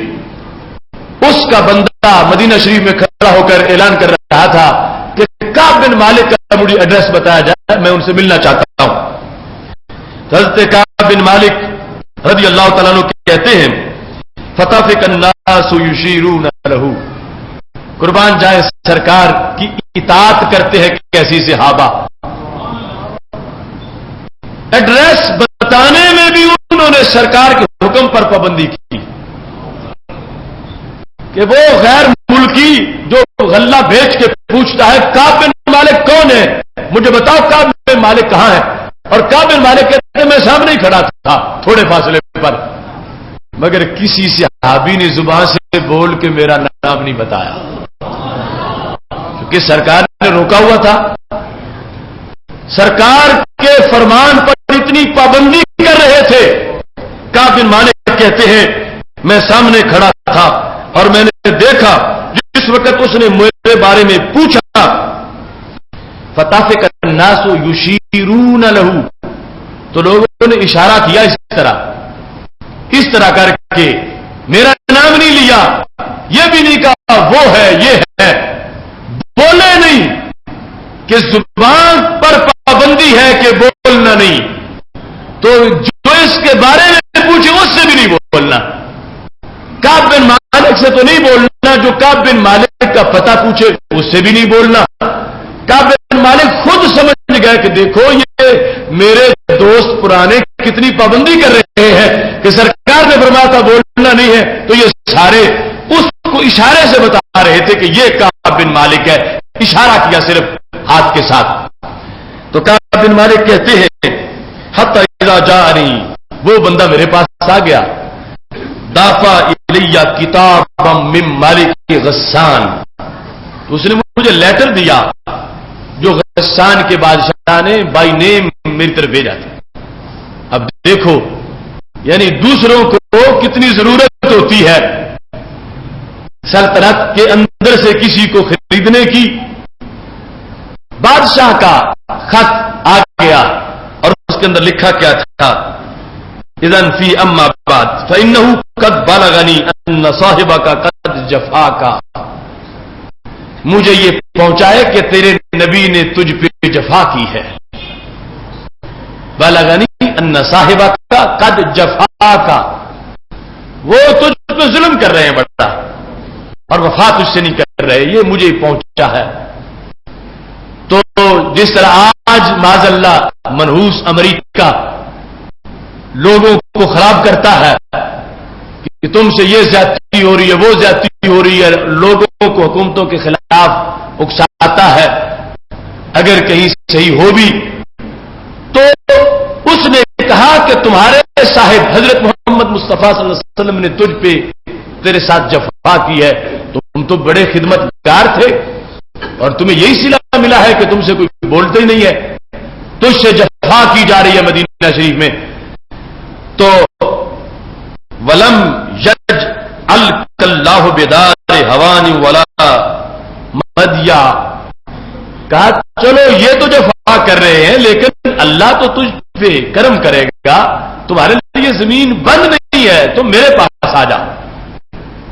اس کا بندہ مدینہ شریف میں کھڑا ہو کر اعلان کر رہا تھا کہ کعب بن مالک کا مجھے ایڈریس بتایا جائے, میں ان سے ملنا چاہتا ہوں. حضرت کعب بن مالک رضی اللہ تعالیٰ عنہ کہتے ہیں فَطَفِقَ النَّاسُ يُشِيرُونَ لَهُ, قربان جائے سرکار کی اطاعت کرتے ہیں کیسی صحابہ. ایڈریس بتانے میں بھی انہوں نے سرکار کے حکم پر پابندی کی کہ وہ غیر ملکی جو غلہ بیچ کے پوچھتا ہے کعب بن مالک کون ہے, مجھے بتاؤ کعب بن مالک کہاں ہے. اور کعب بن مالک کہتے ہیں میں سامنے ہی کھڑا تھا تھوڑے فاصلے پر, مگر کسی صحابی نے زبان سے بول کے میرا نام نہیں بتایا کیونکہ سرکار نے روکا ہوا تھا. سرکار کے فرمان پر اتنی پابندی کر رہے تھے. کعب بن مالک کہتے ہیں میں سامنے کھڑا تھا اور میں نے دیکھا جس وقت اس نے میرے بارے میں پوچھا فَطَفِقَ النَّاسُ يُشِيرُونَ لَهُ, تو لوگوں نے اشارہ کیا اس طرح کر کے, میرا نام نہیں لیا, یہ بھی نہیں کہا وہ ہے یہ ہے, بولے نہیں کہ زبان پر پابندی ہے کہ بولنا نہیں, تو جو اس کے بارے میں پوچھے اس سے بھی نہیں بولنا. کعب بن مالک سے تو نہیں بولنا, جو کعب بن مالک کا پتہ پوچھے اس سے بھی نہیں بولنا. کعب بن مالک خود سمجھ گئے کہ دیکھو یہ میرے دوست پرانے کتنی پابندی کر رہے ہیں کہ سرکار نے فرمایا تھا بولنا نہیں ہے, تو یہ سارے اس کو اشارے سے بتا رہے تھے کہ یہ کعب بن مالک ہے, اشارہ کیا صرف ہاتھ کے ساتھ. تو کعب بن مالک کہتے ہیں حتی اذا جاءنی, وہ بندہ میرے پاس آ گیا, دافع الیہ کتابا من مالک غسان, تو اس نے مجھے لیٹر دیا جو غسان کے بادشاہ نے بائی نیم میری طرف بھیجا تھا. اب دیکھو یعنی دوسروں کو کتنی ضرورت ہوتی ہے سلطنت کے اندر سے کسی کو خریدنے کی. بادشاہ کا خط آ گیا اور اس کے اندر لکھا کیا تھا اذن فی اما بعد فانه قد بلغنی ان صاحبک قد جفاک, مجھے یہ پہنچائے کہ تیرے نبی نے تجھ پہ جفا کی ہے. بلغنی ان صاحبک قد جفاک, وہ تجھ پہ ظلم کر رہے ہیں بڑا اور وفا تجھ سے نہیں کر رہے, یہ مجھے پہنچا ہے. تو جس طرح آج معاذ اللہ منحوس امریکہ لوگوں کو خراب کرتا ہے کہ تم سے یہ زیادتی ہو رہی ہے وہ زیادتی ہو رہی ہے, لوگوں کو حکومتوں کے خلاف اکساتا ہے, اگر کہیں صحیح ہو بھی تو اس نے کہا کہ تمہارے صاحب حضرت محمد مصطفیٰ صلی اللہ علیہ وسلم نے تجھ پہ تیرے ساتھ جفا کی ہے, تم تو بڑے خدمتگار تھے اور تمہیں یہی صلہ ملا ہے کہ تم سے کوئی بولتے ہی نہیں ہے, تجھ سے جفا کی جا رہی ہے مدینہ شریف میں. تو ولم یج اللہ بدار حوانی ولا مدیا, کہا چلو یہ تو جفا کر رہے ہیں لیکن اللہ تو تجھ پہ کرم کرے گا, تمہارے لیے زمین بند نہیں ہے, تم میرے پاس آ جا,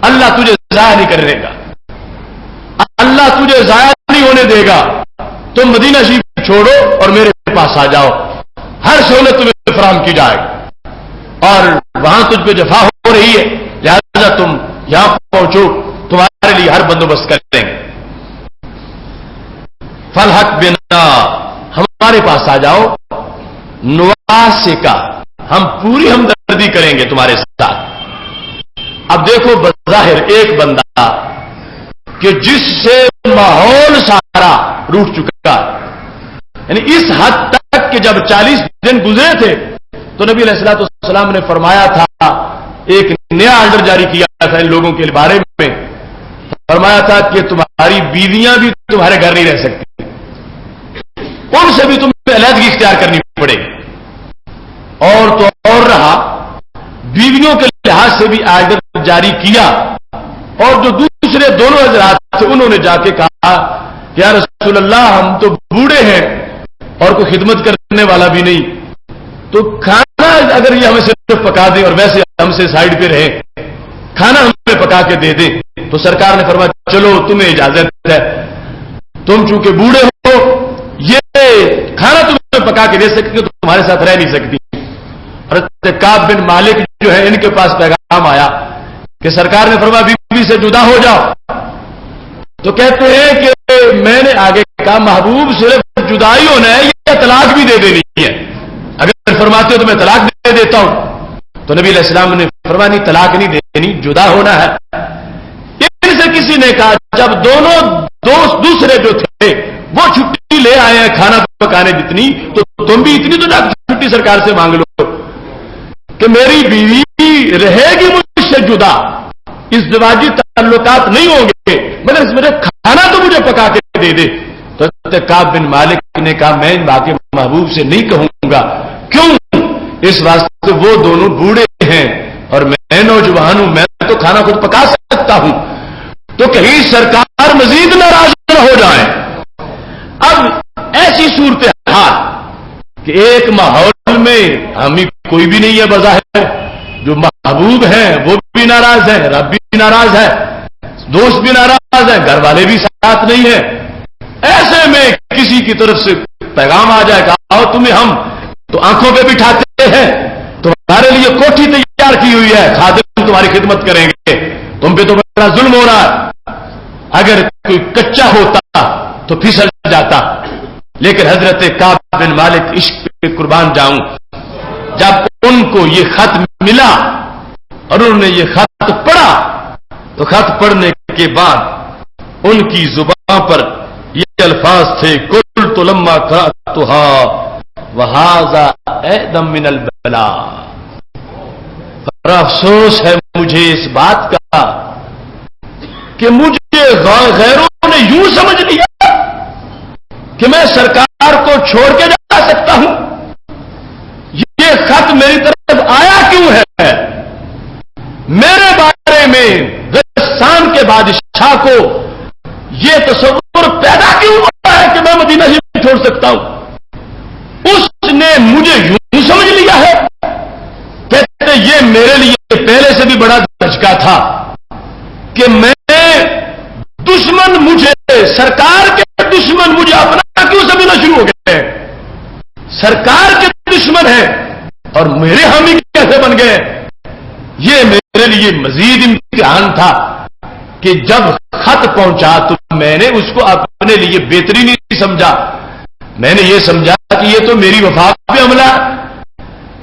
اللہ تجھے ضائع نہیں کرنے گا, اللہ تجھے ضائع نہیں ہونے دے گا, تم مدینہ شریف چھوڑو اور میرے پاس آ جاؤ, ہر سہولت تمہیں فراہم کی جائے گی, اور وہاں تجھ پہ جفا ہو رہی ہے لہذا تم یہاں پہنچو, تمہارے لیے ہر بندوبست کر دیں گے. فالحق بنا, ہمارے پاس آ جاؤ, نواسکا, ہم پوری ہمدردی کریں گے تمہارے ساتھ. اب دیکھو بظاہر ایک بندہ کہ جس سے ماحول سارا روٹ چکا, یعنی اس حد تک کہ جب 40 دن گزرے تھے تو نبی علیہ الصلوۃ والسلام نے فرمایا تھا, ایک نیا آرڈر جاری کیا تھا ان لوگوں کے بارے میں, فرمایا تھا کہ تمہاری بیویاں بھی تمہارے گھر نہیں رہ سکتی, ان سے بھی تمہیں علیحدگی اختیار کرنی پڑے گی. اور تو اور رہا, بیویوں کے لحاظ سے بھی آرڈر جاری کیا اور جو دوسرے دونوں حضرات تھے انہوں نے جا کے کہا کہ یا رسول اللہ ہم تو بوڑھے ہیں اور کوئی خدمت کرنے والا بھی نہیں، تو کھانا اگر یہ ہمیں صرف پکا دیں اور ویسے ہم سے سائڈ پہ رہے، کھانا ہمیں پکا کے دے دیں. تو سرکار نے فرمایا چلو تمہیں اجازت ہے، تم چونکہ بوڑھے ہو یہ کھانا تمہیں پکا کے دے سکتی تو تمہارے ساتھ رہ نہیں سکتی. حضرت کعب بن مالک جو ہے ان کے پاس پیغام آیا کہ سرکار نے فرمایا بیوی سے جدا ہو جاؤ. تو کہتے ہیں کہ میں نے آگے کہا محبوب صرف جدائی ہونا ہے یا طلاق بھی دے دینی ہے؟ اگر فرماتے ہو تو میں طلاق دے دیتا ہوں. تو نبی علیہ السلام نے فرمایا نہیں طلاق نہیں دینی، جدا ہونا ہے. ان سے کسی نے کہا جب دونوں دوست دوسرے جو تھے وہ چھٹی لے آئے ہیں کھانا پکانے جتنی، تو تم بھی اتنی تو چھٹی سرکار سے مانگ لو کہ میری بیوی رہے گی مجھ سے جدا، ازدواجی تعلقات نہیں ہوں گے، مگر میرے کھانا تو مجھے پکا کے دے دے. تو کعب بن مالک نے کہا میں ان باقی محبوب سے نہیں کہوں گا. کیوں؟ اس واسطے وہ دونوں بوڑھے ہیں اور میں نوجوان ہوں، میں تو کھانا خود پکا سکتا ہوں، تو کہیں سرکار مزید ناراض نہ ہو جائیں. اب ایسی صورتحال کہ ایک ماحول میں ہمیں کوئی بھی نہیں ہے بظاہر، جو محبوب ہیں وہ بھی ناراض ہیں، رب بھی ناراض ہے، دوست بھی ناراض ہے، گھر والے بھی ساتھ نہیں ہیں. ایسے میں کسی کی طرف سے پیغام آ جائے گا آؤ تمہیں ہم تو آنکھوں پہ بٹھاتے ہیں، تمہارے لیے کوٹھی تیار کی ہوئی ہے، خادم تمہاری خدمت کریں گے، تم پہ تو بڑا ظلم ہو رہا ہے. اگر کوئی کچا ہوتا تو پھسل جاتا. لیکن حضرت کعب بن مالک عشق پہ قربان جاؤں، جب ان کو یہ خط ملا اور انہوں نے یہ خط پڑھا تو خط پڑھنے کے بعد ان کی زبان پر یہ الفاظ تھے قلت لما قرأتها وهذا أعظم من البلاء. بڑا افسوس ہے مجھے اس بات کا کہ مجھے غیروں نے یوں سمجھ لیا کہ میں سرکار کو چھوڑ کے جا سکتا ہوں. یہ خط میری طرف آیا کیوں ہے؟ میرے بارے میں غسان کے بادشاہ کو یہ تصور پیدا کیوں ہوا ہے کہ میں مدینہ ہی چھوڑ سکتا ہوں؟ اس نے مجھے یوں سمجھ لیا ہے. کہتے یہ میرے لیے پہلے سے بھی بڑا دھچکا تھا کہ میں دشمن مجھے سرکار کے دشمن مجھے اپنا کیوں سمجھنا شروع ہو گئے، سرکار کے دشمن ہیں اور میرے حامی کیسے بن گئے. یہ میرے لیے مزید امتحان تھا کہ جب خط پہنچا تو میں نے اس کو اپنے لیے بہتری نہیں سمجھا. میں نے یہ سمجھا کہ یہ تو میری وفا پہ حملہ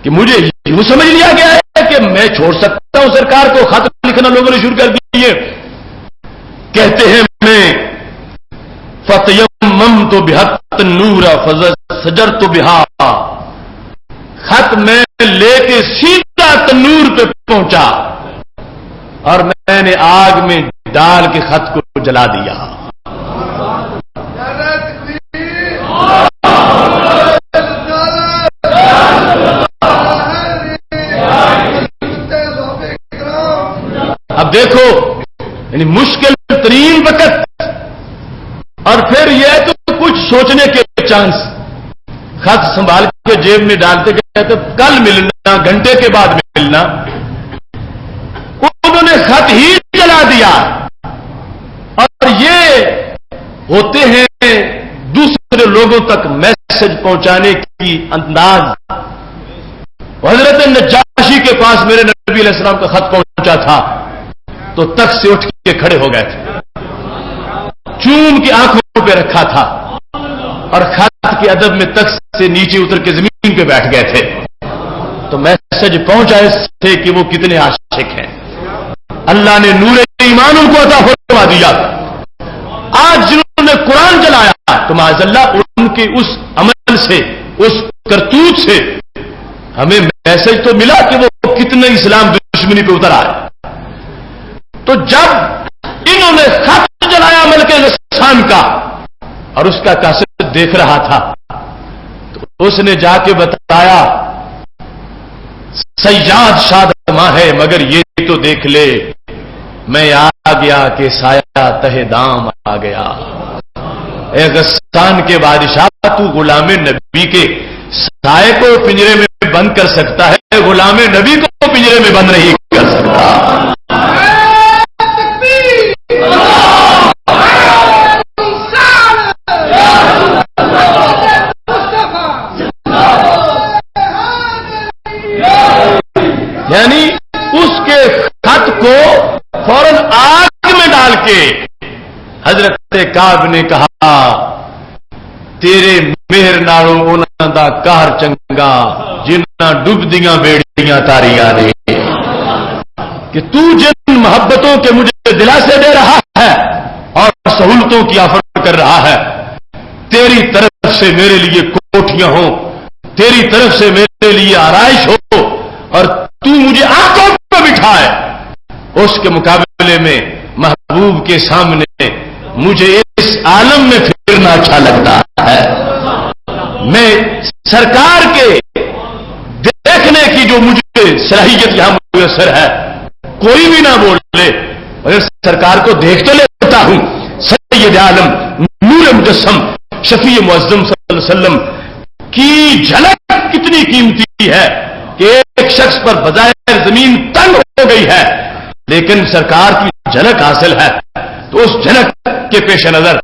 کہ مجھے یوں سمجھ لیا گیا ہے کہ میں چھوڑ سکتا ہوں سرکار کو. خط لکھنا لوگوں نے شروع کر دیے. کہتے ہیں میں فتیممت بحق النور فسجرت بها، خط میں لے کے سیدھا تنور پہ پہنچا اور میں نے آگ میں ڈال کے خط کو جلا دیا. اب دیکھو یعنی مشکل ترین وقت اور پھر یہ تو کچھ سوچنے کے چانس. خط سنبھال کے جیب میں ڈالتے کہتے کل ملنا، گھنٹے کے بعد ملنا. انہوں نے خط ہی جلا دیا. اور یہ ہوتے ہیں دوسرے لوگوں تک میسج پہنچانے کی انداز. حضرت نجاشی کے پاس میرے نبی علیہ السلام کا خط پہنچا تھا تو تخت سے اٹھ کے کھڑے ہو گئے تھے، چوم کی آنکھوں پہ رکھا تھا اور خط کے ادب میں تخت سے نیچے اتر کے زمین پہ بیٹھ گئے تھے. تو میسج پہنچا اس سے کہ وہ کتنے عاشق ہیں. اللہ نے نور ایمان ان کو عطا فرما دیا. آج جنہوں نے قرآن چلایا تو معاذ اللہ ان کے اس عمل سے، اس کرتوت سے ہمیں میسج تو ملا کہ وہ کتنے اسلام دشمنی پہ اتر آئے. تو جب انہوں نے خط جلایا ملک غسان کا اور اس کا کیسٹ دیکھ رہا تھا تو اس نے جا کے بتایا سیاد شاد ماں ہے مگر یہ تو دیکھ لے میں گیا کہ سایہ تہ دام آ گیا. اے غسان کے بادشاہ، تو غلام نبی کے سائے کو پنجرے میں بند کر سکتا ہے، غلام نبی کو پنجرے میں بند نہیں کر سکتا. یعنی اس کے خط کو فوراً آگ میں ڈال کے حضرت کعب نے کہا، تیرے مہر نالوں انہاں دا کار چنگا جنہاں ڈب دیاں بیڑیاں تاریاں نے، کہ تو جن محبتوں کے مجھے دلاسے دے رہا ہے اور سہولتوں کی آفر کر رہا ہے، تیری طرف سے میرے لیے کوٹھیاں ہوں، تیری طرف سے میرے لیے آرائش ہو، اور تو مجھے آنکھوں پہ بٹھائے، اس کے مقابلے میں محبوب کے سامنے مجھے اس عالم میں پھرنا اچھا لگتا ہے. میں سرکار کے دیکھنے کی جو مجھے صلاحیت یہاں میسر ہے، کوئی بھی نہ بولے مگر سرکار کو دیکھ تو لیتا ہوں. سید عالم نور مجسم شفیع معظم صلی اللہ علیہ وسلم کی جھلک کتنی قیمتی ہے کہ ایک شخص پر بظاہر زمین تنگ ہو گئی ہے لیکن سرکار کی جھلک حاصل ہے، تو اس جھلک کے پیش نظر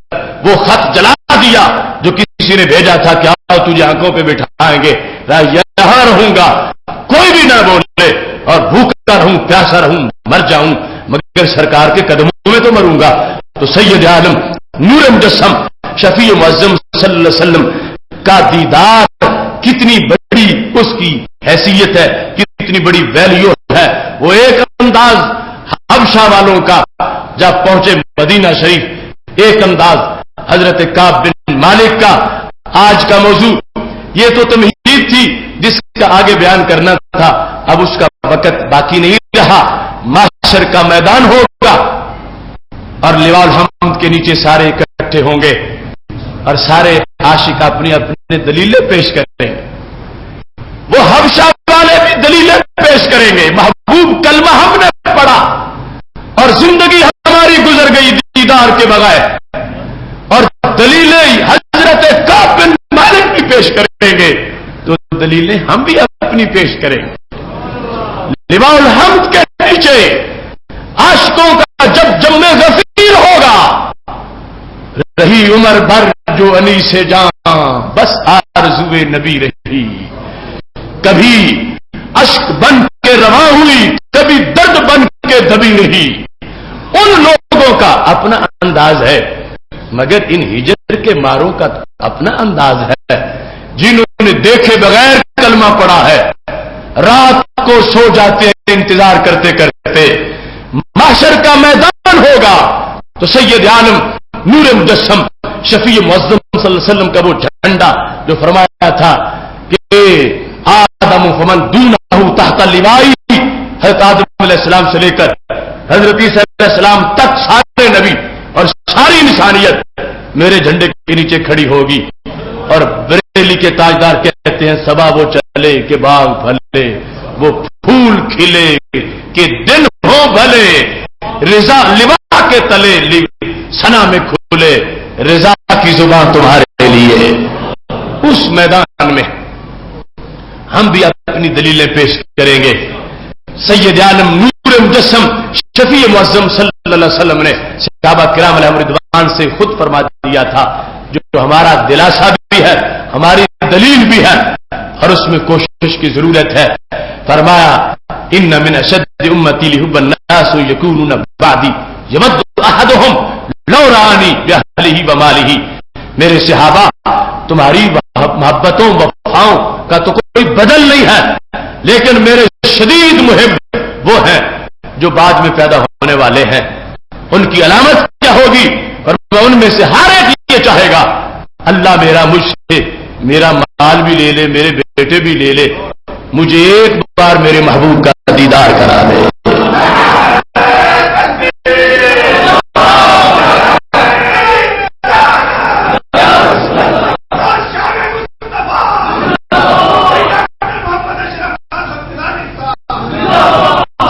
وہ خط جلا دیا جو کسی نے بھیجا تھا کہ آؤ تجھے آنکھوں پہ بٹھائیں گے، یہاں رہوں گا، کوئی بھی نہ بولے، اور بھوکا رہوں، پیاسا رہوں، مر جاؤں مگر سرکار کے قدموں میں تو مروں گا. تو سید عالم نور مجسم شفیع معظم صلی اللہ علیہ وسلم کا دیدار کتنی بڑی اس کی حیثیت ہے، کتنی بڑی ویلیو ہے. وہ ایک انداز حبشہ والوں کا جب پہنچے مدینہ شریف، ایک انداز حضرت کعب بن مالک کا. آج کا موضوع یہ تو تمہید تھی جس کا آگے بیان کرنا تھا، اب اس کا وقت باقی نہیں رہا. محشر کا میدان ہوگا اور لواء الحمد کے نیچے سارے اکٹھے ہوں گے اور سارے عاشق اپنی اپنی دلیلیں پیش کریں گے. وہ حبشہ والے بھی دلیلیں پیش کریں گے، محبوب کلمہ ہم نے پڑھا اور زندگی ہماری گزر گئی دیدار کے بغیر، اور دلیلیں حضرت کعب بن مالک بھی پیش کریں گے، تو دلیلیں ہم بھی اپنی پیش کریں گے. لواء الحمد کے نیچے عاشقوں کا جب جم غفیر ہوگا، رہی عمر بھر جو علی سے جان بس آرزوئے نبی رہی، کبھی اشک بن کے رواں ہوئی، کبھی درد بن کے دبی رہی. ان لوگوں کا اپنا انداز ہے مگر ان ہجر کے ماروں کا اپنا انداز ہے، جنہوں نے دیکھے بغیر کلمہ پڑھا ہے، رات کو سو جاتے ہیں انتظار کرتے کرتے. محشر کا میدان ہوگا تو سید عالم نور مجسم شفیع معظم صلی اللہ علیہ وسلم کا وہ جھنڈا جو فرمایا تھا کہ آدم فمن دونہ تحت لوائی، حضرت آدم علیہ السلام سے لے کر حضرت عیسیٰ علیہ السلام تک سارے نبی اور ساری انسانیت میرے جھنڈے کے نیچے کھڑی ہوگی. اور بریلی کے تاجدار کہتے ہیں صبا وہ چلے کہ باغ پھلے، وہ پھول کھلے کہ دن ہو بھلے، رضا لوا کے تلے سنا میں کھلے، رضا کی زبان تمہارے لیے. اس میدان میں ہم بھی اپنی دلیلیں پیش کریں گے. سید عالم نور مجسم شفیع معظم صلی اللہ علیہ وسلم نے صحابہ کرام علیہم رضوان سے خود فرما دیا تھا، جو ہمارا دلاسا بھی ہے، ہماری دلیل بھی ہے، اور اس میں کوشش کی ضرورت ہے. فرمایا ان من اشد امتی لحب الناس یکونون بعدی یود احدهم لو رانی باہلہ ومالہ. میرے صحابہ تمہاری محبتوں وفاؤں کا تو کوئی بدل نہیں ہے، لیکن میرے شدید محب وہ ہیں جو بعد میں پیدا ہونے والے ہیں. ان کی علامت کیا ہوگی؟ اور ان میں سے ہر ایک یہ چاہے گا اللہ میرا مجھ سے میرا مال بھی لے لے، میرے بیٹے بھی لے لے، مجھے ایک بار میرے محبوب کا دیدار کرا دے.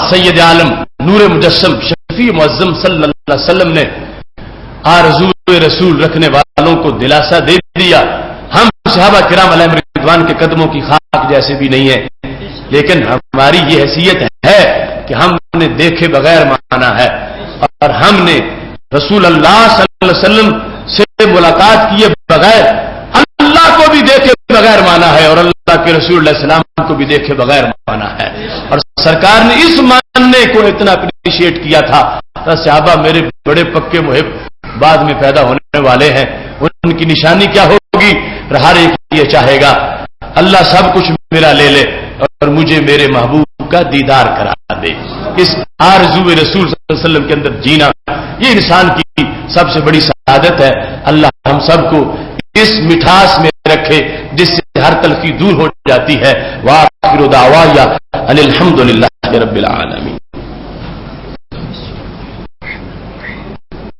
سید عالم نور مجسم شفیع معظم صلی اللہ علیہ وسلم نے آرزو رسول رکھنے والوں کو دلاسا دے دیا. ہم صحابہ کرام علیہم رضوان کے قدموں کی خاک جیسے بھی نہیں ہے، لیکن ہماری یہ حیثیت ہے کہ ہم نے دیکھے بغیر مانا ہے، اور ہم نے رسول اللہ صلی اللہ علیہ وسلم سے ملاقات کیے بغیر اللہ کو بھی دیکھے بغیر مانا ہے، اور اللہ کے رسول علیہ السلام کو بھی دیکھے بغیر مانا ہے. اور سرکار نے اس ماننے کو اتنا اپریشیٹ کیا تھا. صحابہ میرے بڑے پکے محب بعد میں پیدا ہونے والے ہیں، ان کی نشانی کیا ہوگی؟ ہر ایک یہ چاہے گا اللہ سب کچھ میرا لے لے اور مجھے میرے محبوب کا دیدار کرا دے. اس آرزو رسول صلی اللہ علیہ وسلم کے اندر جینا یہ انسان کی سب سے بڑی سعادت ہے. اللہ ہم سب کو اس مٹھاس میں رکھے جس سے ہر تلخی دور ہو جاتی ہے. وآخر دعوایا ان الحمد للہ رب العالمین.